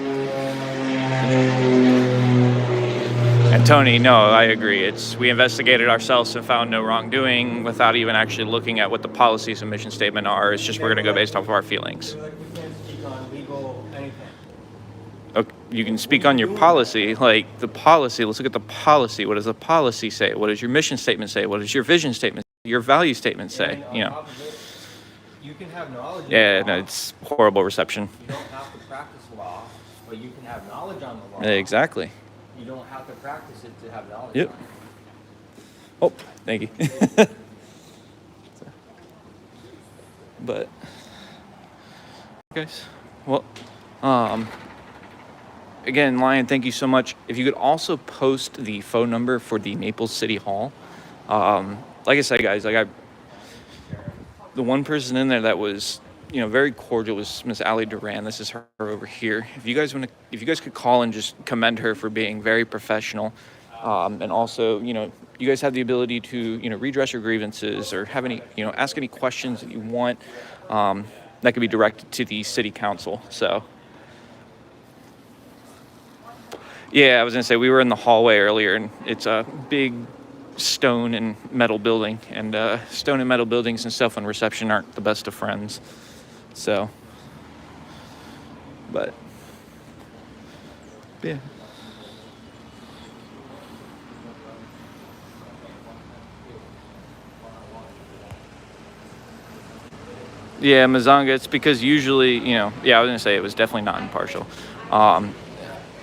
Speaker 8: And Tony, no, I agree. We investigated ourselves and found no wrongdoing without even actually looking at what the policies and mission statement are. It's just we're going to go based off of our feelings.
Speaker 18: Like, we can't speak on legal anything.
Speaker 8: Okay, you can speak on your policy, like the policy. Let's look at the policy. What does the policy say? What does your mission statement say? What does your vision statement, your value statement say?
Speaker 18: And on top of it, you can have knowledge of
Speaker 8: Yeah,
Speaker 18: the
Speaker 8: no,
Speaker 18: law.
Speaker 8: it's horrible reception.
Speaker 18: You don't have to practice law, but you can have knowledge on the law.
Speaker 8: Exactly.
Speaker 18: You don't have to practice it to have knowledge
Speaker 8: Yep.
Speaker 18: on it.
Speaker 8: Oh, thank you. But, guys, well, again, Lion, thank you so much. If you could also post the phone number for the Naples City Hall. Like I said, guys, the one person in there that was, very cordial was Miss Ali Duran. This is her over here. If you guys could call and just commend her for being very professional, and also, you guys have the ability to, redress your grievances or have any, ask any questions that you want. That could be directed to the city council. So. Yeah, I was gonna say we were in the hallway earlier, and it's a big stone and metal building, and stone and metal buildings and stuff on reception aren't the best of friends. So, but yeah. Yeah, Mazanga, it's because usually, I was gonna say it was definitely not impartial.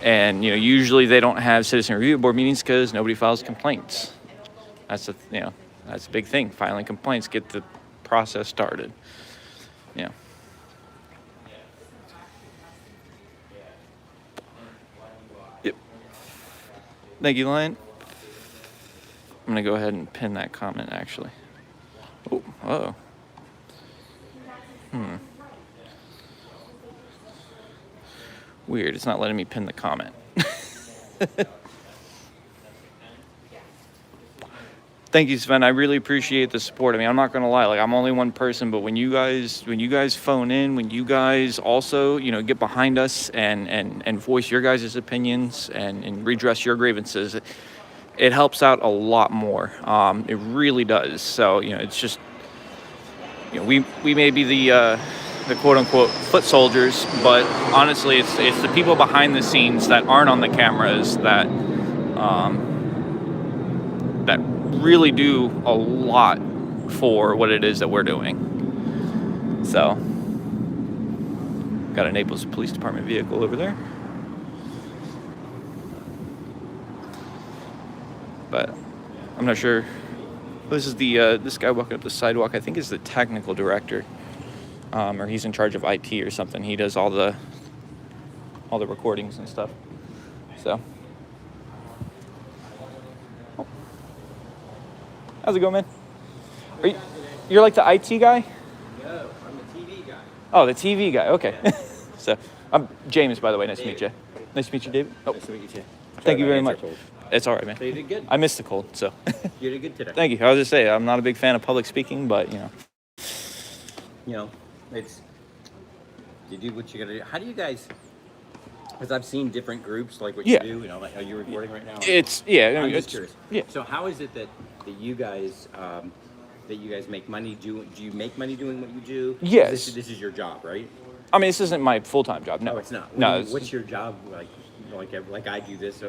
Speaker 8: And, usually they don't have citizen review board meetings because nobody files complaints. That's that's a big thing. Filing complaints, get the process started. Yeah. Yep. Thank you, Lion. I'm gonna go ahead and pin that comment actually. Oh, uh-oh. Weird, it's not letting me pin the comment. Thank you, Sven. I really appreciate the support. I mean, I'm not gonna lie, I'm only one person, but when you guys phone in, when you guys also, get behind us and voice your guys' opinions and redress your grievances, it helps out a lot more. It really does. So, it's just, we may be the quote-unquote foot soldiers, but honestly, it's the people behind the scenes that aren't on the cameras that that really do a lot for what it is that we're doing. So, got a Naples Police Department vehicle over there. But I'm not sure. This is this guy walking up the sidewalk, I think is the technical director. Or he's in charge of IT or something. He does all the recordings and stuff. So, how's it going, man? You're like the IT guy?
Speaker 18: No, I'm the TV guy.
Speaker 8: Oh, the TV guy. Okay. So, I'm James, by the way. Nice to meet you. Nice to meet you, David. Oh.
Speaker 18: Nice to meet you too.
Speaker 8: Thank you very much. It's all right, man.
Speaker 18: So you did good.
Speaker 8: I missed the cold, so.
Speaker 18: You did good today.
Speaker 8: Thank you. I was just saying, I'm not a big fan of public speaking, but
Speaker 18: It's you do what you gotta do. How do you guys?
Speaker 19: Because I've seen different groups, like what
Speaker 20: Yeah.
Speaker 19: you do, you know, like, are you recording right now?
Speaker 20: It's, yeah,
Speaker 19: I'm
Speaker 20: it's,
Speaker 19: just curious.
Speaker 20: yeah.
Speaker 19: So how is it that you guys make money? Do you make money doing what you do?
Speaker 20: Yes.
Speaker 19: This is your job, right?
Speaker 20: I mean, this isn't my full-time job, no.
Speaker 19: No, it's not.
Speaker 20: No, it's,
Speaker 19: What's your job like I do this?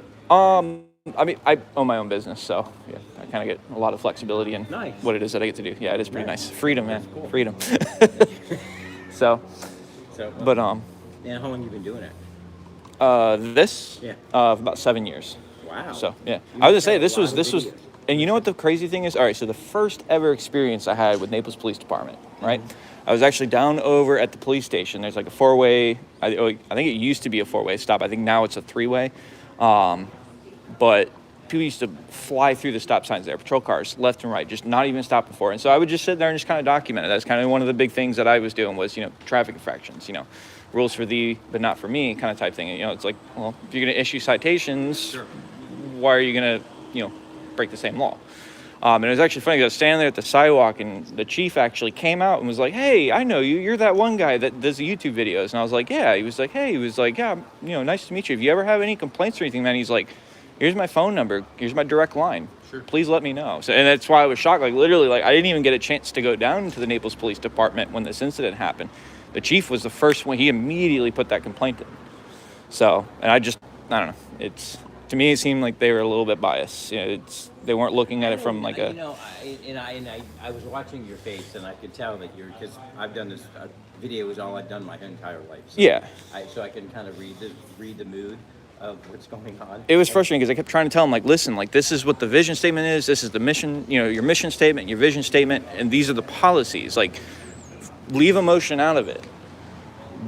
Speaker 20: I mean, I own my own business, so yeah, I kind of get a lot of flexibility in
Speaker 19: Nice.
Speaker 20: what it is that I get to do. Yeah, it is pretty nice. Freedom, man.
Speaker 19: That's cool.
Speaker 20: Freedom. So, but
Speaker 19: And how long you been doing it?
Speaker 20: this,
Speaker 19: Yeah.
Speaker 20: About 7 years.
Speaker 19: Wow.
Speaker 20: So yeah,
Speaker 19: You
Speaker 20: I was gonna say
Speaker 19: have a
Speaker 20: this
Speaker 19: lot
Speaker 20: was,
Speaker 19: of videos.
Speaker 20: and you know what the crazy thing is? All right, so the first ever experience I had with Naples Police Department, right? I was actually down over at the police station. There's like a four-way. I think it used to be a four-way stop. I think now it's a three-way. But people used to fly through the stop signs there, patrol cars, left and right, just not even stop before. And so I would just sit there and just kind of document it. That's kind of one of the big things that I was doing was, traffic infractions, rules for thee, but not for me kind of type thing. It's like, well, if you're going to issue citations, why are you going to, break the same law? And it was actually funny because I was standing there at the sidewalk and the chief actually came out and was like, hey, I know you. You're that one guy that does the YouTube videos. And I was like, yeah. He was like, hey. He was like, yeah, nice to meet you. If you ever have any complaints or anything, man, he's like, here's my phone number. Here's my direct line. Sure. Please let me know. So, and that's why I was shocked. Like, literally, I didn't even get a chance to go down to the Naples Police Department when this incident happened. The chief was the first one. He immediately put that complaint in. So, and I don't know. To me, it seemed like they were a little bit biased. They weren't looking at it from like a.
Speaker 19: I was watching your face, and I could tell that because I've done this. Video is all I've done my entire life. So
Speaker 20: Yeah.
Speaker 19: So I can kind of read the mood of what's going on.
Speaker 20: It was frustrating because I kept trying to tell them, listen, this is what the vision statement is. This is the mission. Your mission statement, your vision statement, and these are the policies. Leave emotion out of it.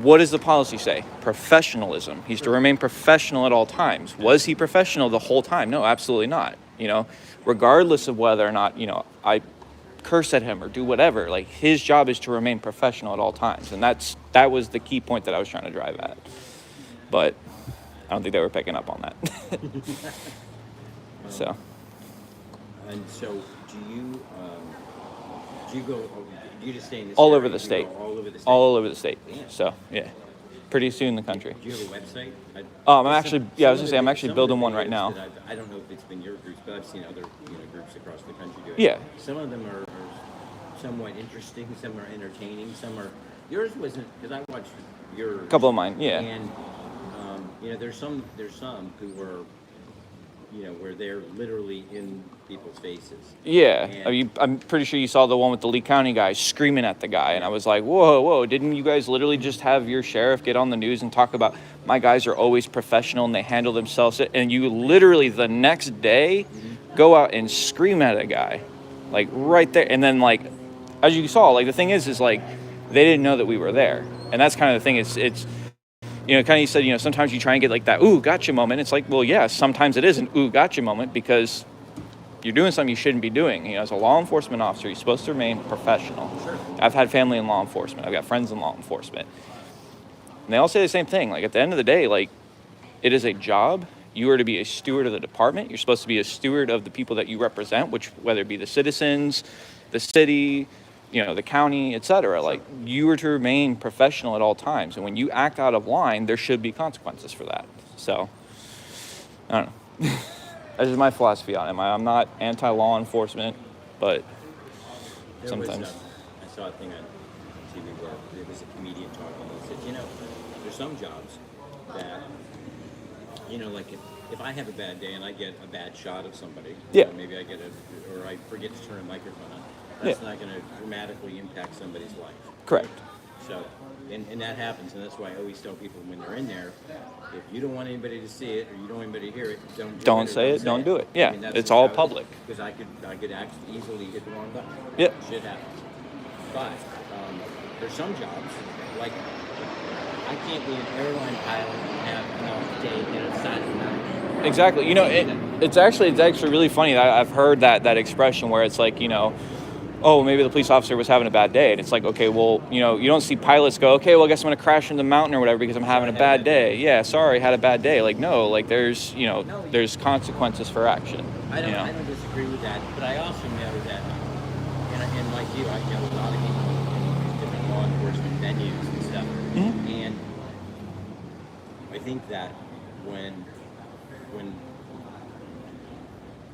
Speaker 20: What does the policy say? Professionalism. He's to remain professional at all times. Was he professional the whole time? No, absolutely not. Regardless of whether or not, I curse at him or do whatever, his job is to remain professional at all times. And that was the key point that I was trying to drive at. But I don't think they were picking up on that. So.
Speaker 19: And so do you go, do you just stay in this
Speaker 20: all
Speaker 19: area?
Speaker 20: over the
Speaker 19: Do you
Speaker 20: state.
Speaker 19: go all over the state?
Speaker 20: All over the state.
Speaker 19: Yeah.
Speaker 20: So, yeah. Pretty soon in the country.
Speaker 19: Do you have a website?
Speaker 20: I'm actually building one right now.
Speaker 19: I don't know if it's been your groups, but I've seen other groups across the country do it.
Speaker 20: Yeah.
Speaker 19: Some of them are somewhat interesting, some are entertaining, some are. Yours wasn't, because I watched yours.
Speaker 20: A couple of mine, yeah.
Speaker 19: And there's some who were, where they're literally in people's faces.
Speaker 20: Yeah,
Speaker 19: And
Speaker 20: I'm pretty sure you saw the one with the Lee County guy screaming at the guy, and I was like, whoa, didn't you guys literally just have your sheriff get on the news and talk about my guys are always professional and they handle themselves, and you literally the next day go out and scream at a guy, right there, and then as you saw, the thing is they didn't know that we were there, and that's kind of the thing. It's kind of you said, sometimes you try and get that ooh gotcha moment. It's well, yeah, sometimes it is an ooh gotcha moment because you're doing something you shouldn't be doing. As a law enforcement officer, you're supposed to remain professional. Sure. I've had family in law enforcement. I've got friends in law enforcement. And they all say the same thing. At the end of the day, it is a job. You are to be a steward of the department. You're supposed to be a steward of the people that you represent, which whether it be the citizens, the city, the county, etc. You are to remain professional at all times. And when you act out of line, there should be consequences for that. So, I don't know. That's just my philosophy on it. I'm not anti-law enforcement, but sometimes.
Speaker 19: I saw a thing on TV where there was a comedian talking, and he said, there's some jobs that, if I have a bad day and I get a bad shot of somebody, maybe I or I forget to turn a microphone on, that's not going to dramatically impact somebody's life.
Speaker 20: Correct.
Speaker 19: So, and that happens, and that's why I always tell people when they're in there, if you don't want anybody to see it or you don't want anybody to hear it, don't
Speaker 20: say it. Don't do it. Yeah, it's all public.
Speaker 19: Because I could actually easily hit the wrong button.
Speaker 20: Yeah.
Speaker 19: Shit happens. But there's some jobs I can't be an airline pilot and have enough day Saturday night.
Speaker 20: Exactly. It's actually really funny. I've heard that expression where it's oh, maybe the police officer was having a bad day. And it's okay, well, you don't see pilots go, okay, well, I guess I'm going to crash into the mountain or whatever because I'm having a bad day. Yeah, sorry, had a bad day. No, there's consequences for action.
Speaker 19: I don't disagree with that, but I also know that, and like you, I know a lot of people in different law enforcement venues and stuff. Mm-hmm. And think that when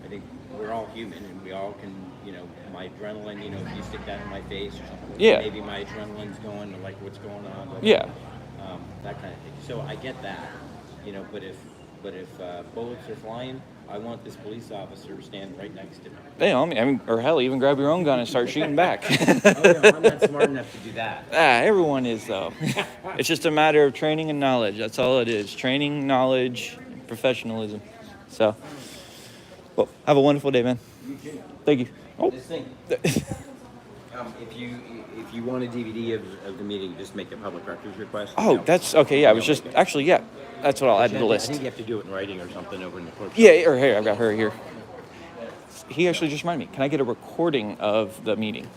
Speaker 19: I think we're all human and we all can, my adrenaline, if you stick that in my face or something,
Speaker 20: Yeah.
Speaker 19: maybe my adrenaline's going or like what's going on. But,
Speaker 20: Yeah.
Speaker 19: that kind of thing. So I get that, but if bullets are flying, I want this police officer to stand right next to me.
Speaker 20: I mean, or hell, even grab your own gun and start shooting back.
Speaker 19: Oh, no, I'm not smart enough to do that.
Speaker 20: Everyone is, though. It's just a matter of training and knowledge. That's all it is. Training, knowledge, professionalism. So, well, have a wonderful day, man.
Speaker 19: You too.
Speaker 20: Thank you. Oh.
Speaker 19: This thing. If you want a DVD of the meeting, just make a public records request.
Speaker 20: Oh, that's okay. Yeah, I was just actually, yeah, that's what I'll add to the
Speaker 19: I
Speaker 20: list.
Speaker 19: think you have to do it in writing or something over in the clerk's
Speaker 20: Yeah, or here, I've got her here. He actually just reminded me. Can I get a recording of the meeting?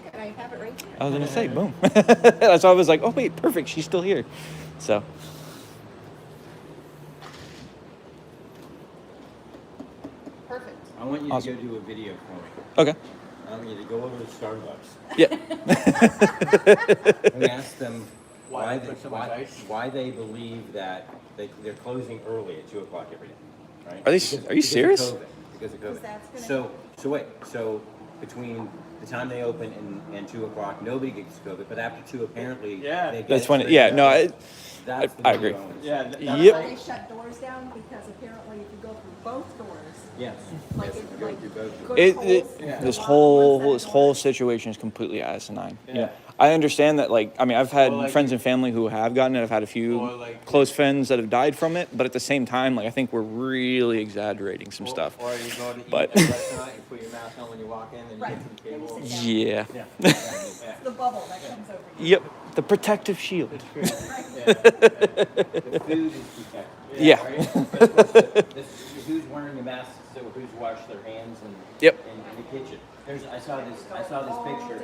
Speaker 4: Okay, I have it right here.
Speaker 20: I was gonna say, boom. That's why I was like, oh wait, perfect. She's still here. So.
Speaker 4: Perfect.
Speaker 19: I want you
Speaker 20: Awesome.
Speaker 19: to go do a video for me.
Speaker 20: Okay.
Speaker 19: I want you to go over to Starbucks.
Speaker 20: Yeah.
Speaker 19: And ask them
Speaker 3: Why they put so much ice?
Speaker 19: why they believe that they're closing early at 2 o'clock every day, right?
Speaker 20: Are you serious?
Speaker 19: Because of COVID.
Speaker 10: that's
Speaker 19: So wait, so between the time they open and 2 o'clock, nobody gets COVID, but after 2 apparently,
Speaker 3: Yeah.
Speaker 19: they get
Speaker 20: That's
Speaker 19: it
Speaker 20: when.
Speaker 19: straight
Speaker 20: Yeah.
Speaker 19: away.
Speaker 20: No.
Speaker 19: That's the
Speaker 20: I
Speaker 19: video
Speaker 20: agree.
Speaker 19: I wanna see.
Speaker 3: Yeah. That's
Speaker 20: Yep.
Speaker 3: why
Speaker 4: They shut doors down because apparently if you go through both doors,
Speaker 19: Yes.
Speaker 4: like
Speaker 19: Yes,
Speaker 4: it,
Speaker 19: go
Speaker 4: like
Speaker 19: do both.
Speaker 4: good
Speaker 20: This
Speaker 4: holes.
Speaker 20: whole situation is completely asinine.
Speaker 3: Yeah.
Speaker 20: I understand that, like, I mean, I've had
Speaker 3: Well, like-
Speaker 20: friends and family who have gotten it. I've had a few
Speaker 3: Or, like-
Speaker 20: close friends that have died from it, but at the same time, like, I think we're really exaggerating some stuff.
Speaker 3: Or you go to eat
Speaker 20: But-
Speaker 3: at a restaurant, you put your mask on when you walk in, and you
Speaker 4: Right.
Speaker 3: get to the table.
Speaker 4: And you sit
Speaker 20: Yeah.
Speaker 3: Yeah.
Speaker 4: It's the bubble that comes over you.
Speaker 20: Yep. The protective shield.
Speaker 19: The food is protected.
Speaker 20: Yeah.
Speaker 19: Right? Who's wearing a mask, so who's washed their hands and
Speaker 20: Yep.
Speaker 19: in the kitchen. I saw this picture.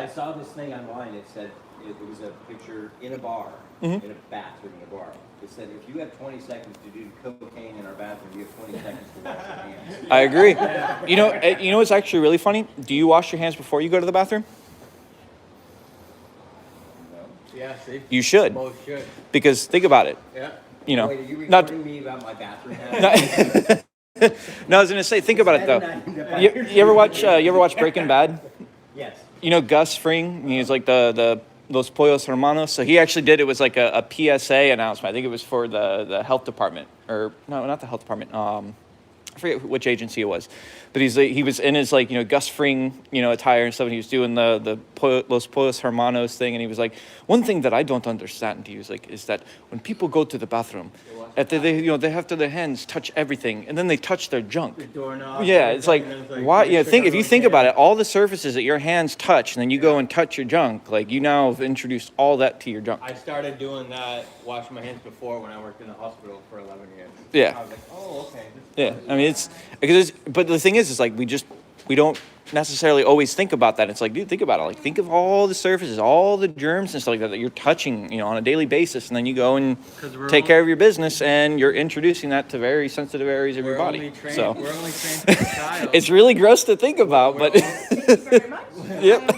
Speaker 19: I saw this thing online. It said it was a picture in a bar, in a bathroom in a bar. It said if you have 20 seconds to do cocaine in our bathroom, you have 20 seconds to wash your hands.
Speaker 20: I agree. You know what's actually really funny? Do you wash your hands before you go to the bathroom?
Speaker 3: Yeah, see?
Speaker 20: You should.
Speaker 3: Both should.
Speaker 20: Because think about it.
Speaker 3: Yeah.
Speaker 20: You know,
Speaker 19: Wait, are you
Speaker 20: not.
Speaker 19: recording me about my bathroom habits?
Speaker 20: No, I was gonna say, think about it though. You ever watch Breaking Bad?
Speaker 19: Yes.
Speaker 20: You know Gus Fring? He's like the Los Pollos Hermanos. So he actually did, it was like a PSA announcement. I think it was for the health department, or no, not the health department. I forget which agency it was, but he was in his, like, Gus Fring, attire and stuff, and he was doing the Los Pollos Hermanos thing, and he was like, one thing that I don't understand, he was like, is that when people go to the bathroom, they have to their hands touch everything, and then they touch their junk.
Speaker 3: The doorknob.
Speaker 20: Yeah, it's like, why? Yeah, if you think about it, all the surfaces that your hands touch, and then you go and touch your junk, like, you now have introduced all that to your junk.
Speaker 3: I started doing that, washing my hands before when I worked in the hospital for 11 years.
Speaker 20: Yeah.
Speaker 3: I was like, oh, okay.
Speaker 20: Yeah, I mean, but the thing is like, we don't necessarily always think about that. It's like, dude, think about it. Like, think of all the surfaces, all the germs and stuff like that you're touching, on a daily basis, and then you go and take care of your business, and you're introducing that to very sensitive areas of your body.
Speaker 3: We're only trained
Speaker 20: So
Speaker 3: for a child.
Speaker 20: it's really gross to think about, but
Speaker 4: Thank you very much.
Speaker 20: yep.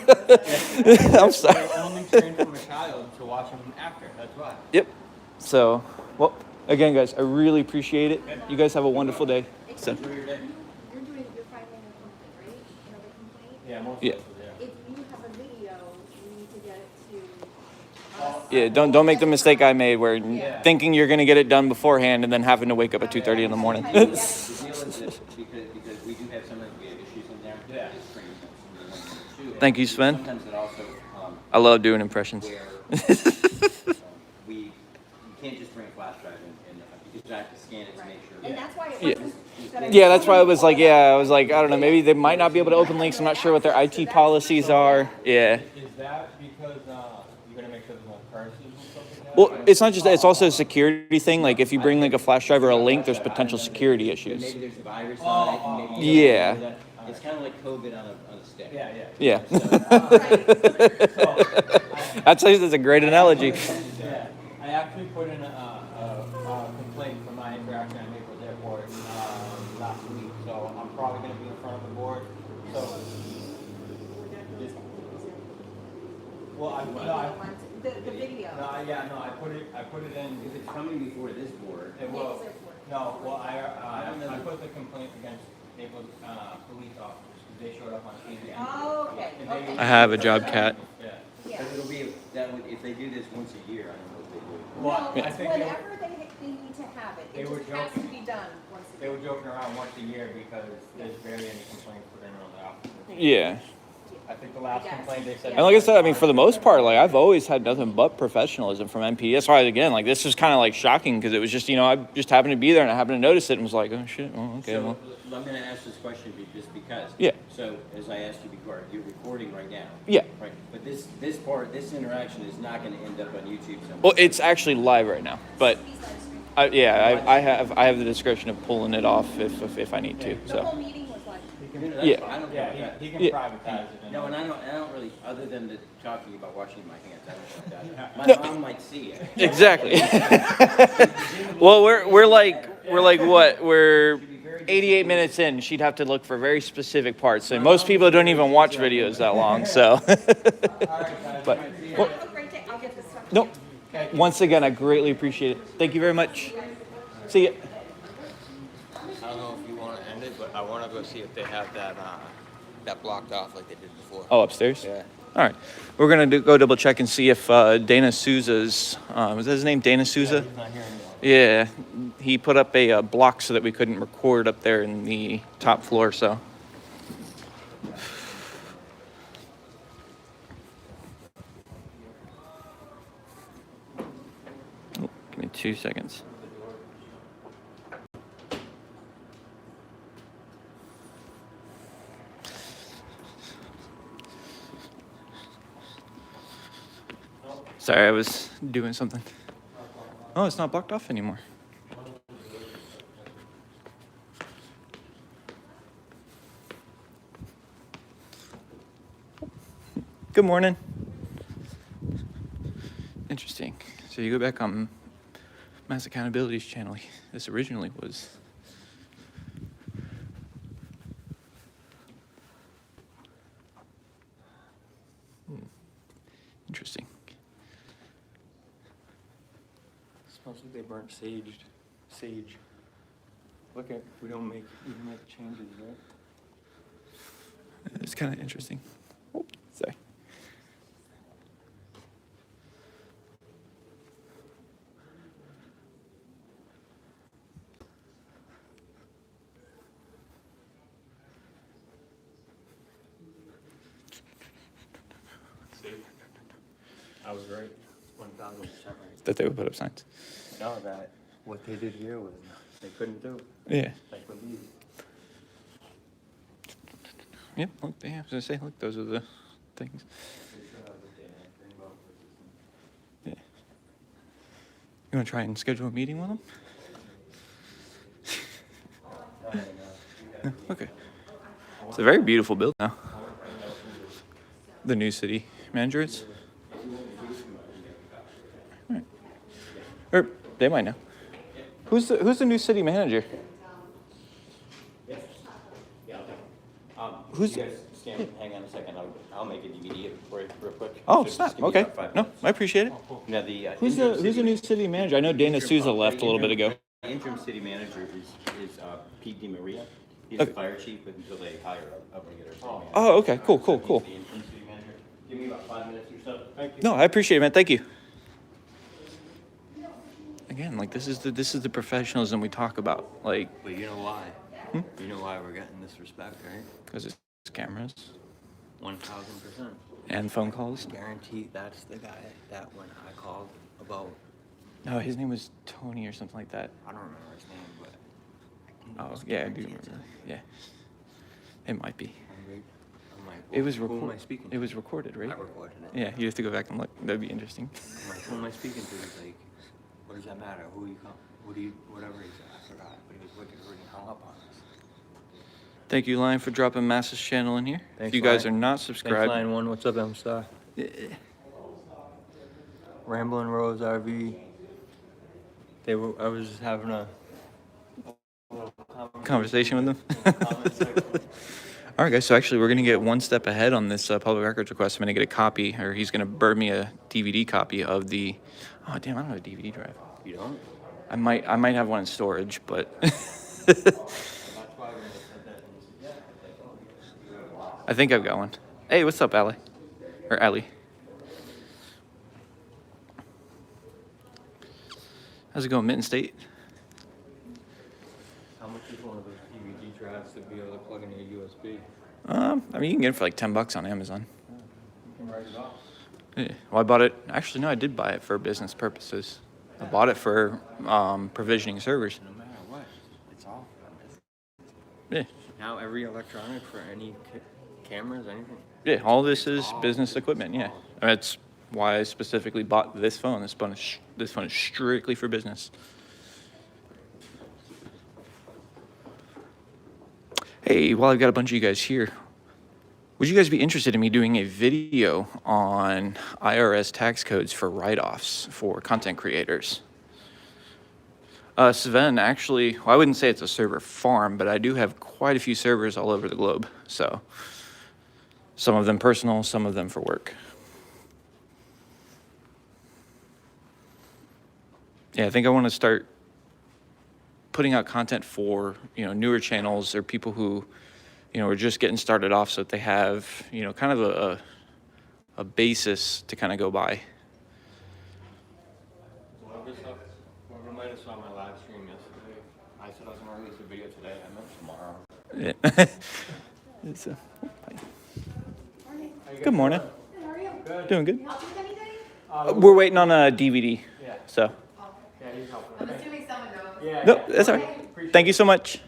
Speaker 20: I'm sorry.
Speaker 3: We're only trained from a child to watch them after. That's why.
Speaker 20: Yep. So, well, again, guys, I really appreciate it. You guys have a wonderful day. So,
Speaker 4: You're filing a complaint, right? Another complaint?
Speaker 3: Yeah, most
Speaker 20: Yeah.
Speaker 3: places, yeah.
Speaker 4: If you have a video, you need to get it to us.
Speaker 20: yeah, don't make the mistake I made where thinking you're gonna get it done beforehand and then having to wake up at 2:30 in the morning.
Speaker 19: The deal is that because we do have some of the issues in there.
Speaker 3: Yeah.
Speaker 19: it's training them, too.
Speaker 20: Thank you, Sven.
Speaker 19: Sometimes it also,
Speaker 20: I love doing impressions.
Speaker 19: where you can't just bring a flash drive and because you have to scan it to make sure.
Speaker 4: And that's why it
Speaker 20: Yeah.
Speaker 4: wasn't.
Speaker 20: Yeah, that's why I was like, I don't know, maybe they might not be able to open links. I'm not sure what their IT policies are. Yeah.
Speaker 3: Is that because you're going to make sure there's no currencies and stuff like that?
Speaker 20: Well, it's not just that, it's also a security thing. Like, if you bring like a flash drive or a link, there's potential security issues.
Speaker 19: Maybe there's a virus on it. And maybe
Speaker 20: Yeah.
Speaker 19: It's kind of like COVID on a stick.
Speaker 3: Yeah, yeah.
Speaker 20: Yeah.
Speaker 3: So,
Speaker 20: That's a great analogy.
Speaker 3: yeah, I actually put in a complaint for my interaction at Naples Airport last week, so I'm probably going to be in front of the board. So, well,
Speaker 5: the video.
Speaker 3: No, I put it in.
Speaker 19: If it's coming before this board,
Speaker 3: It will. No, well, I put the complaint against Naples, police officers, because they showed up on TV.
Speaker 5: Oh, okay,
Speaker 3: And they-
Speaker 5: okay.
Speaker 20: I have a job cat.
Speaker 3: Yeah.
Speaker 5: Yeah.
Speaker 19: because it'll be, if they do this once a year, I don't know if they do.
Speaker 3: Well,
Speaker 5: No,
Speaker 3: I
Speaker 5: it's
Speaker 3: think they were-
Speaker 5: whenever they need to have it,
Speaker 3: They
Speaker 5: it
Speaker 3: were
Speaker 5: just has to
Speaker 3: joking.
Speaker 5: be done once a
Speaker 3: They
Speaker 5: year.
Speaker 3: were joking around once a year because there's barely any complaints put in on the officer.
Speaker 20: Yeah.
Speaker 3: I think the last
Speaker 5: guess.
Speaker 3: complaint they said.
Speaker 20: And like I said, I mean, for the most part, like I've always had nothing but professionalism from MP. That's why, again, like this was kind of like shocking because it was just, I just happened to be there and I happened to notice it and was like, oh shit, well, okay,
Speaker 19: So,
Speaker 20: well.
Speaker 19: I'm gonna ask this question just because.
Speaker 20: Yeah.
Speaker 19: So, as I asked you before, you're recording right now.
Speaker 20: Yeah.
Speaker 19: Right, but this interaction is not gonna end up on YouTube somewhere.
Speaker 20: Well, it's actually live right now, but I have the discretion of pulling it off if I need to.
Speaker 5: The
Speaker 20: So
Speaker 5: whole meeting was like,
Speaker 19: That's
Speaker 20: yeah.
Speaker 19: fine. I don't
Speaker 3: Yeah,
Speaker 19: care about
Speaker 3: he
Speaker 19: that.
Speaker 3: can
Speaker 20: Yeah.
Speaker 3: privatize it.
Speaker 19: No, and I don't really, other than the talking about washing my hands, I don't want that. My
Speaker 20: No.
Speaker 19: mom might see it.
Speaker 20: Exactly. Well, we're like what? We're 88 minutes in. She'd have to look for very specific parts, and most people don't even watch videos that long. So, but well,
Speaker 5: have a great day, I'll get this stuff.
Speaker 20: no. Once again, I greatly appreciate it. Thank you very much. See ya.
Speaker 18: I don't know if you want to end it, but I want to go see if they have that blocked off like they did before.
Speaker 20: Oh, upstairs?
Speaker 18: Yeah.
Speaker 20: All right. We're going to go double check and see if Dana Souza's, was that his name, Dana Souza?
Speaker 3: He's not here anymore.
Speaker 20: Yeah. He put up a block so that we couldn't record up there in the top floor, so. Oh, give me 2 seconds. Sorry, I was doing something. Oh, it's not blocked off anymore. Good morning. Interesting. So you go back on Mass Accountability's channel. This originally was. Interesting.
Speaker 18: Smells like they burnt sage. Look at, we don't make changes, right?
Speaker 20: It's kind of interesting. Oh, sorry.
Speaker 18: I was right, 1,000% right.
Speaker 20: That they would put up signs.
Speaker 18: No, that what they did here was they couldn't do.
Speaker 20: Yeah.
Speaker 18: Like with these.
Speaker 20: Yep. Look, yeah, I was gonna say, look, those are the things. Yeah. You wanna try and schedule a meeting with them? No? Okay. It's a very beautiful building now. The new city manager is. All right. Or they might know. Who's the new city manager? Who's?
Speaker 19: You guys hang on a second, I'll make it immediate for you real quick.
Speaker 20: Oh,
Speaker 19: Just
Speaker 20: snap.
Speaker 19: give me
Speaker 20: Okay.
Speaker 19: about 5
Speaker 20: No,
Speaker 19: minutes.
Speaker 20: I appreciate it.
Speaker 19: Now, the
Speaker 20: Who's the new city manager? I know Dana Souza left a little bit ago.
Speaker 19: The interim city manager is Pete DiMaria. He's the fire chief, but until they hire a regular city manager.
Speaker 20: Oh, okay. Cool.
Speaker 19: He's the interim city manager. Give me about 5 minutes or so. Thank you.
Speaker 20: No, I appreciate it, man. Thank you. Again, like this is the professionalism we talk about. Like,
Speaker 18: But you know why? You know why we're getting this respect, right?
Speaker 20: because it's cameras
Speaker 18: 1,000%.
Speaker 20: and phone calls.
Speaker 18: Guarantee that's the guy that when I called about,
Speaker 20: No, his name was Tony or something like that.
Speaker 18: I don't remember his name, but.
Speaker 20: Oh, yeah, I do remember. Yeah, it might be.
Speaker 18: I'm like,
Speaker 20: It was
Speaker 18: who am I
Speaker 20: recorded.
Speaker 18: speaking to?
Speaker 20: It was recorded, right?
Speaker 18: I recorded it.
Speaker 20: Yeah, you have to go back and look. That'd be interesting.
Speaker 18: I'm like, who am I speaking to? He's like, what does that matter? Who you call? Whatever he said, I forgot. But he was wicked rude and hung up on us.
Speaker 20: Thank you, Lion, for dropping Mass's channel in here. If you guys are not subscribed,
Speaker 18: Thanks, Line 1. What's up, M-Star? Ramblin' Rose RV. I was just having a
Speaker 20: conversation with them. All right, guys. So actually, we're gonna get one step ahead on this public records request. I'm gonna get a copy, or he's gonna burn me a DVD copy of the. Oh damn! I don't have a DVD drive.
Speaker 3: You don't?
Speaker 20: I might have one in storage, but. I think I've got one. Hey, what's up, Allie? Or Allie? How's it going, Mitten State?
Speaker 3: How much is one of those DVD drives to be able to plug into a USB?
Speaker 20: I mean, you can get it for like $10 on Amazon.
Speaker 3: You can write it off.
Speaker 20: Yeah. Well, I bought it. Actually, no, I did buy it for business purposes. I bought it for provisioning servers.
Speaker 3: No matter what, it's off.
Speaker 20: Yeah.
Speaker 3: Now every electronic for any cameras, anything.
Speaker 20: Yeah, all this is business equipment. Yeah, I mean, that's why I specifically bought this phone. This phone is strictly for business. Hey, while I've got a bunch of you guys here, would you guys be interested in me doing a video on IRS tax codes for write-offs for content creators? Sven, actually, well, I wouldn't say it's a server farm, but I do have quite a few servers all over the globe. So some of them personal, some of them for work. Yeah, I think I want to start putting out content for, newer channels or people who, are just getting started off so that they have, kind of a basis to kind of go by.
Speaker 3: Whoever might have saw my live stream yesterday, I said I was going to release a video today. I meant tomorrow.
Speaker 20: Yeah. It's good morning.
Speaker 4: How are you?
Speaker 3: Good.
Speaker 20: Doing good.
Speaker 4: Can I help you with anything?
Speaker 20: We're waiting on a DVD.
Speaker 3: Yeah.
Speaker 20: So.
Speaker 3: Yeah, he's helping.
Speaker 4: I'm assuming someone knows.
Speaker 3: Yeah.
Speaker 20: No, that's all right. Thank you so much.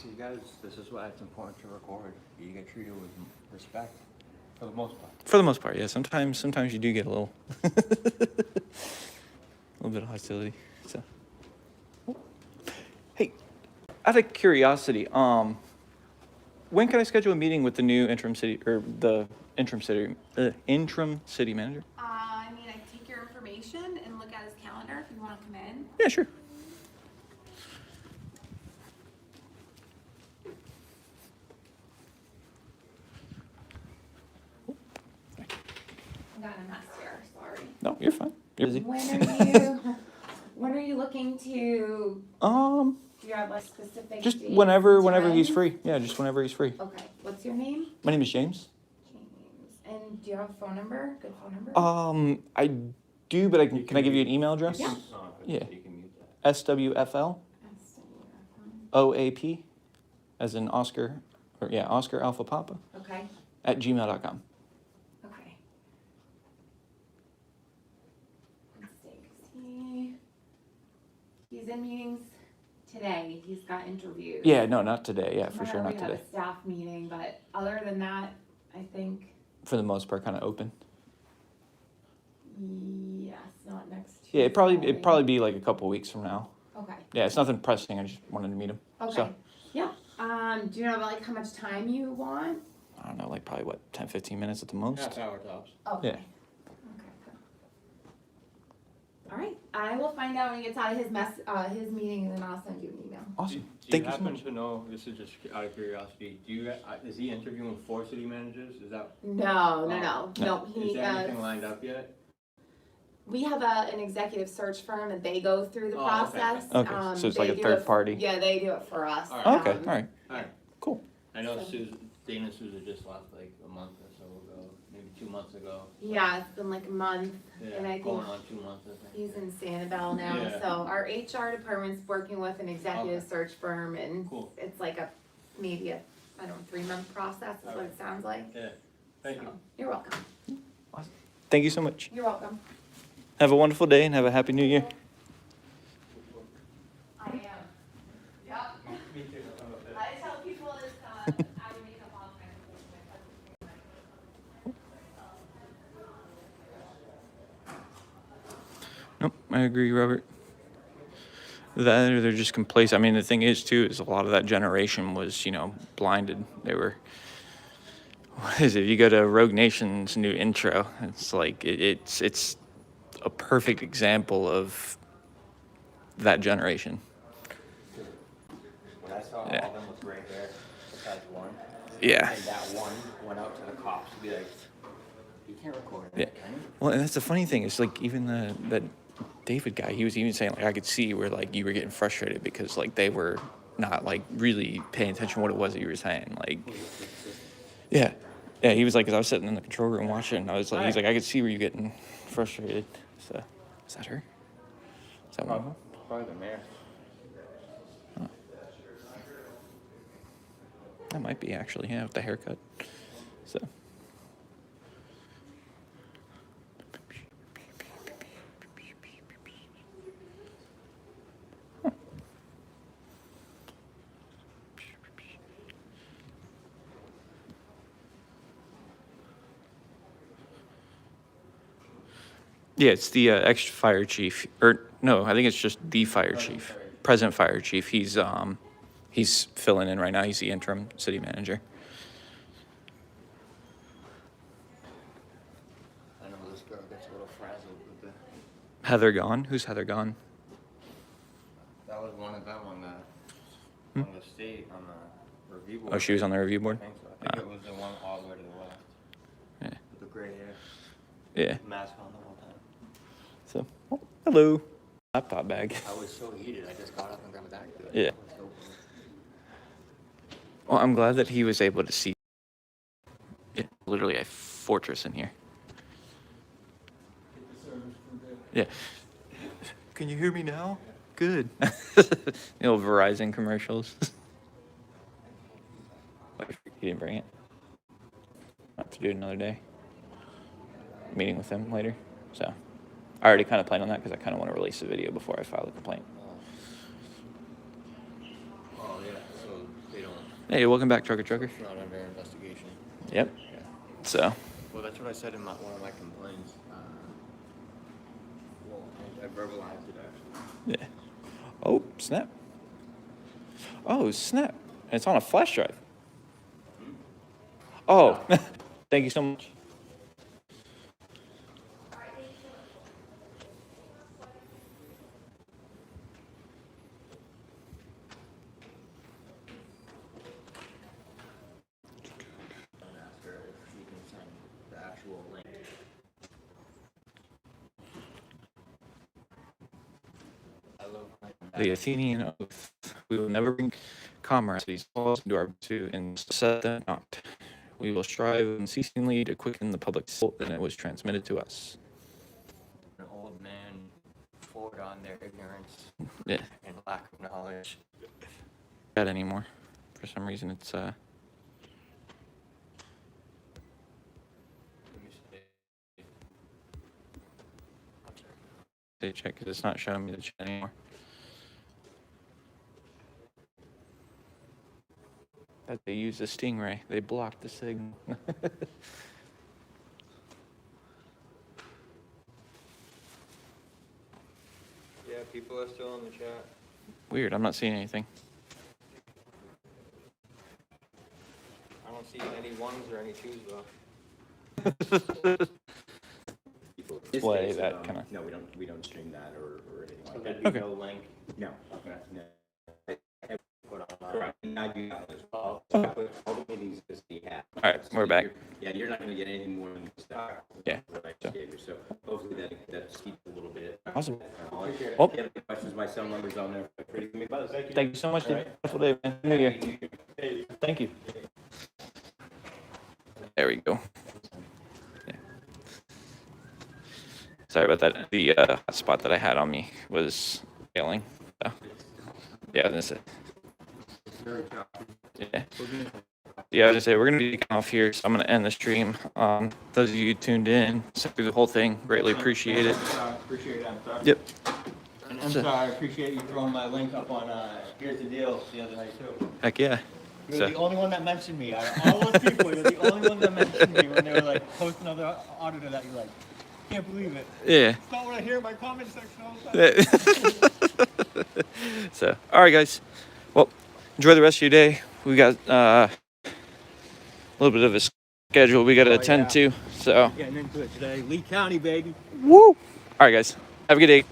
Speaker 3: See, guys, this is why it's important to record. You get treated with respect, for the most part.
Speaker 20: For the most part, yeah. Sometimes you do get a little, a little bit of hostility. So, hey, out of curiosity, when can I schedule a meeting with the new interim city manager?
Speaker 4: I take your information and look at his calendar if you want to come in.
Speaker 20: Yeah, sure.
Speaker 4: I got a mess here, sorry.
Speaker 20: No, you're fine. You're busy.
Speaker 4: When are you looking to,
Speaker 20: Um,
Speaker 4: do you have like specific
Speaker 20: just
Speaker 4: dates
Speaker 20: whenever
Speaker 4: and
Speaker 20: he's
Speaker 4: times?
Speaker 20: free. Yeah, just whenever he's free.
Speaker 4: Okay, what's your name?
Speaker 20: My name is James.
Speaker 4: James. And do you have a phone number? Good phone number?
Speaker 20: I do, but can I give you an email address?
Speaker 4: Yeah.
Speaker 20: Yeah. SWFL OAP, as in Oscar, Oscar Alpha Papa,
Speaker 4: Okay,
Speaker 20: @gmail.com.
Speaker 4: okay. Let's see, 'cause he's in meetings today, he's got interviews.
Speaker 20: Yeah, no, not today. Yeah, for sure,
Speaker 4: Tomorrow
Speaker 20: not
Speaker 4: we have
Speaker 20: today.
Speaker 4: a staff meeting, but other than that, I think,
Speaker 20: For the most part, kind of open.
Speaker 4: yes, not next Tuesday.
Speaker 20: Yeah, it'd probably be like a couple weeks from now.
Speaker 4: Okay,
Speaker 20: Yeah, it's nothing pressing. I just wanted to meet him.
Speaker 4: okay,
Speaker 20: So,
Speaker 4: yeah, do you know like how much time you want?
Speaker 20: I don't know, like probably 10, 15 minutes at the most.
Speaker 3: Half hour tops.
Speaker 4: Okay.
Speaker 20: Yeah.
Speaker 4: Okay, good. All right, I will find out when he gets out of his meeting, and then I'll send you an email.
Speaker 20: Awesome.
Speaker 3: Thank
Speaker 20: Thank
Speaker 3: you
Speaker 20: you so
Speaker 3: happen
Speaker 20: much.
Speaker 3: to know, this is just out of curiosity, is he interviewing 4 city managers? Is that?
Speaker 4: No,
Speaker 20: No.
Speaker 4: he,
Speaker 3: Is there anything lined up yet?
Speaker 4: we have an executive search firm, and they go through the
Speaker 3: Oh, okay.
Speaker 4: process.
Speaker 20: Okay, so it's like
Speaker 4: they
Speaker 20: a
Speaker 4: do
Speaker 20: third
Speaker 4: it-
Speaker 20: party.
Speaker 4: Yeah, they do it for us.
Speaker 3: All right.
Speaker 20: Okay, all right.
Speaker 3: Alright.
Speaker 20: Cool.
Speaker 3: I know
Speaker 4: So-
Speaker 3: Dana and Susan just left like a month or so ago, maybe 2 months ago.
Speaker 4: Yeah, it's been like a month, and I
Speaker 3: Yeah,
Speaker 4: think
Speaker 3: going on 2 months, I think.
Speaker 4: he's in Sanibel now,
Speaker 3: Yeah.
Speaker 4: so our HR department's working with an executive
Speaker 3: Okay.
Speaker 4: search firm, and
Speaker 3: Cool.
Speaker 4: it's like maybe a 3-month process, is what
Speaker 3: Alright.
Speaker 4: it sounds like.
Speaker 3: Yeah, thank you.
Speaker 4: So, you're welcome.
Speaker 20: Thank you so much.
Speaker 4: You're welcome.
Speaker 20: Have a wonderful day and have a happy new year.
Speaker 4: I am. Yep.
Speaker 3: Me too.
Speaker 4: I tell people it's, I would make up all kinds of things.
Speaker 20: Nope, I agree, Robert. That or they're just complacent. I mean, the thing is, too, is a lot of that generation was, blinded. They were, what is it? You go to Rogue Nation's new intro, it's like, it's a perfect example of that generation.
Speaker 19: When I saw all of them with gray hair, besides one,
Speaker 20: Yeah.
Speaker 19: and that one went out to the cops to be like, you can't record it,
Speaker 20: Yeah.
Speaker 19: can you?
Speaker 20: Well, and that's the funny thing is like even that David guy, he was even saying like I could see where like you were getting frustrated because like they were not like really paying attention to what it was that you were saying. Like, yeah, he was like, cause I was sitting in the control room watching, and I was like, he's like, I could see where you're getting frustrated. So, is that her? Is that one?
Speaker 19: Probably the mayor.
Speaker 20: That might be actually, yeah, with the haircut. So. Yeah, it's the ex-fire chief, or no, I think it's just the fire chief, present fire chief. He's filling in right now. He's the interim city manager.
Speaker 19: I know this girl gets a little frazzled with the...
Speaker 20: Heather Gone? Who's Heather Gone?
Speaker 19: That was one of them on the state, on the review board.
Speaker 20: Oh, she was on the review board?
Speaker 19: I think so. I think it was the one all the way to the left.
Speaker 20: Yeah.
Speaker 19: With the gray hair.
Speaker 20: Yeah.
Speaker 19: Mask on the whole time.
Speaker 20: So, oh, hello. Laptop bag.
Speaker 19: I was so heated, I just got up and grabbed a bag.
Speaker 20: Yeah. Well, I'm glad that he was able to see. Yeah, literally a fortress in here. Yeah. Can you hear me now? Good. The old Verizon commercials. You didn't bring it? I'll have to do it another day. Meeting with him later. So, I already kind of planned on that because I kind of want to release the video before I file the complaint.
Speaker 19: Oh, yeah, so they don't...
Speaker 20: Hey, welcome back, Trucker.
Speaker 19: It's not under investigation.
Speaker 20: Yep.
Speaker 19: Yeah.
Speaker 20: So.
Speaker 19: Well, that's what I said in one of my complaints. Well, I verbalized it, actually.
Speaker 20: Yeah. Oh, snap. Oh, snap. And it's on a flash drive. Oh, thank you so much.
Speaker 19: Ask her if she can send the actual link. I love
Speaker 20: The Athenian oath. We will never bring comrades to these halls into our to and set them not. We will strive unceasingly to quicken the public soul, and it was transmitted to us.
Speaker 19: An old man forward on their ignorance
Speaker 20: Yeah.
Speaker 19: and lack of knowledge.
Speaker 20: That anymore. For some reason, it's
Speaker 19: Let me see.
Speaker 20: check because it's not showing me the chat anymore. That they used a stingray. They blocked the signal.
Speaker 3: Yeah, people are still in the chat.
Speaker 20: Weird. I'm not seeing anything.
Speaker 3: I don't see any ones or any twos though.
Speaker 20: Display that kind of.
Speaker 19: No, we don't stream that or anything like that.
Speaker 20: Okay.
Speaker 19: No link. No. No. Correct. Now you got this. All the meetings that we have.
Speaker 20: All right, we're back.
Speaker 19: You're not going to get anything more than this stuff.
Speaker 20: Yeah.
Speaker 19: That I just gave you. So hopefully that keeps a little bit.
Speaker 20: Awesome.
Speaker 19: If you
Speaker 20: Oh.
Speaker 19: have any questions, my cell number's on there. Feel free to give me a buzz.
Speaker 20: Thank you so much.
Speaker 19: All right.
Speaker 20: Wonderful day, man. New Year. Thank you. There we go. Yeah. Sorry about that. The spot that I had on me was failing. So, yeah, that's it. Yeah. Yeah, I was gonna say we're gonna be off here, so I'm gonna end the stream. Those of you who tuned in, sat through the whole thing, greatly appreciate it.
Speaker 3: Appreciate it, I'm
Speaker 20: Yep.
Speaker 3: And I'm sorry, I appreciate you throwing my link up on Here's the Deal the other night too.
Speaker 20: Heck yeah.
Speaker 3: You're
Speaker 20: So,
Speaker 3: the only one that mentioned me. Out of all those people, you're the only one that mentioned me when they were like posting other auditor that you're like, can't believe it.
Speaker 20: yeah.
Speaker 3: It's not what I hear in my comment section all the time.
Speaker 20: So, all right, guys. Well, enjoy the rest of your day. We got a little bit of a schedule we got to attend to. So,
Speaker 3: Getting into it today. Lee County, baby.
Speaker 20: woo! All All right, guys. Have a good day.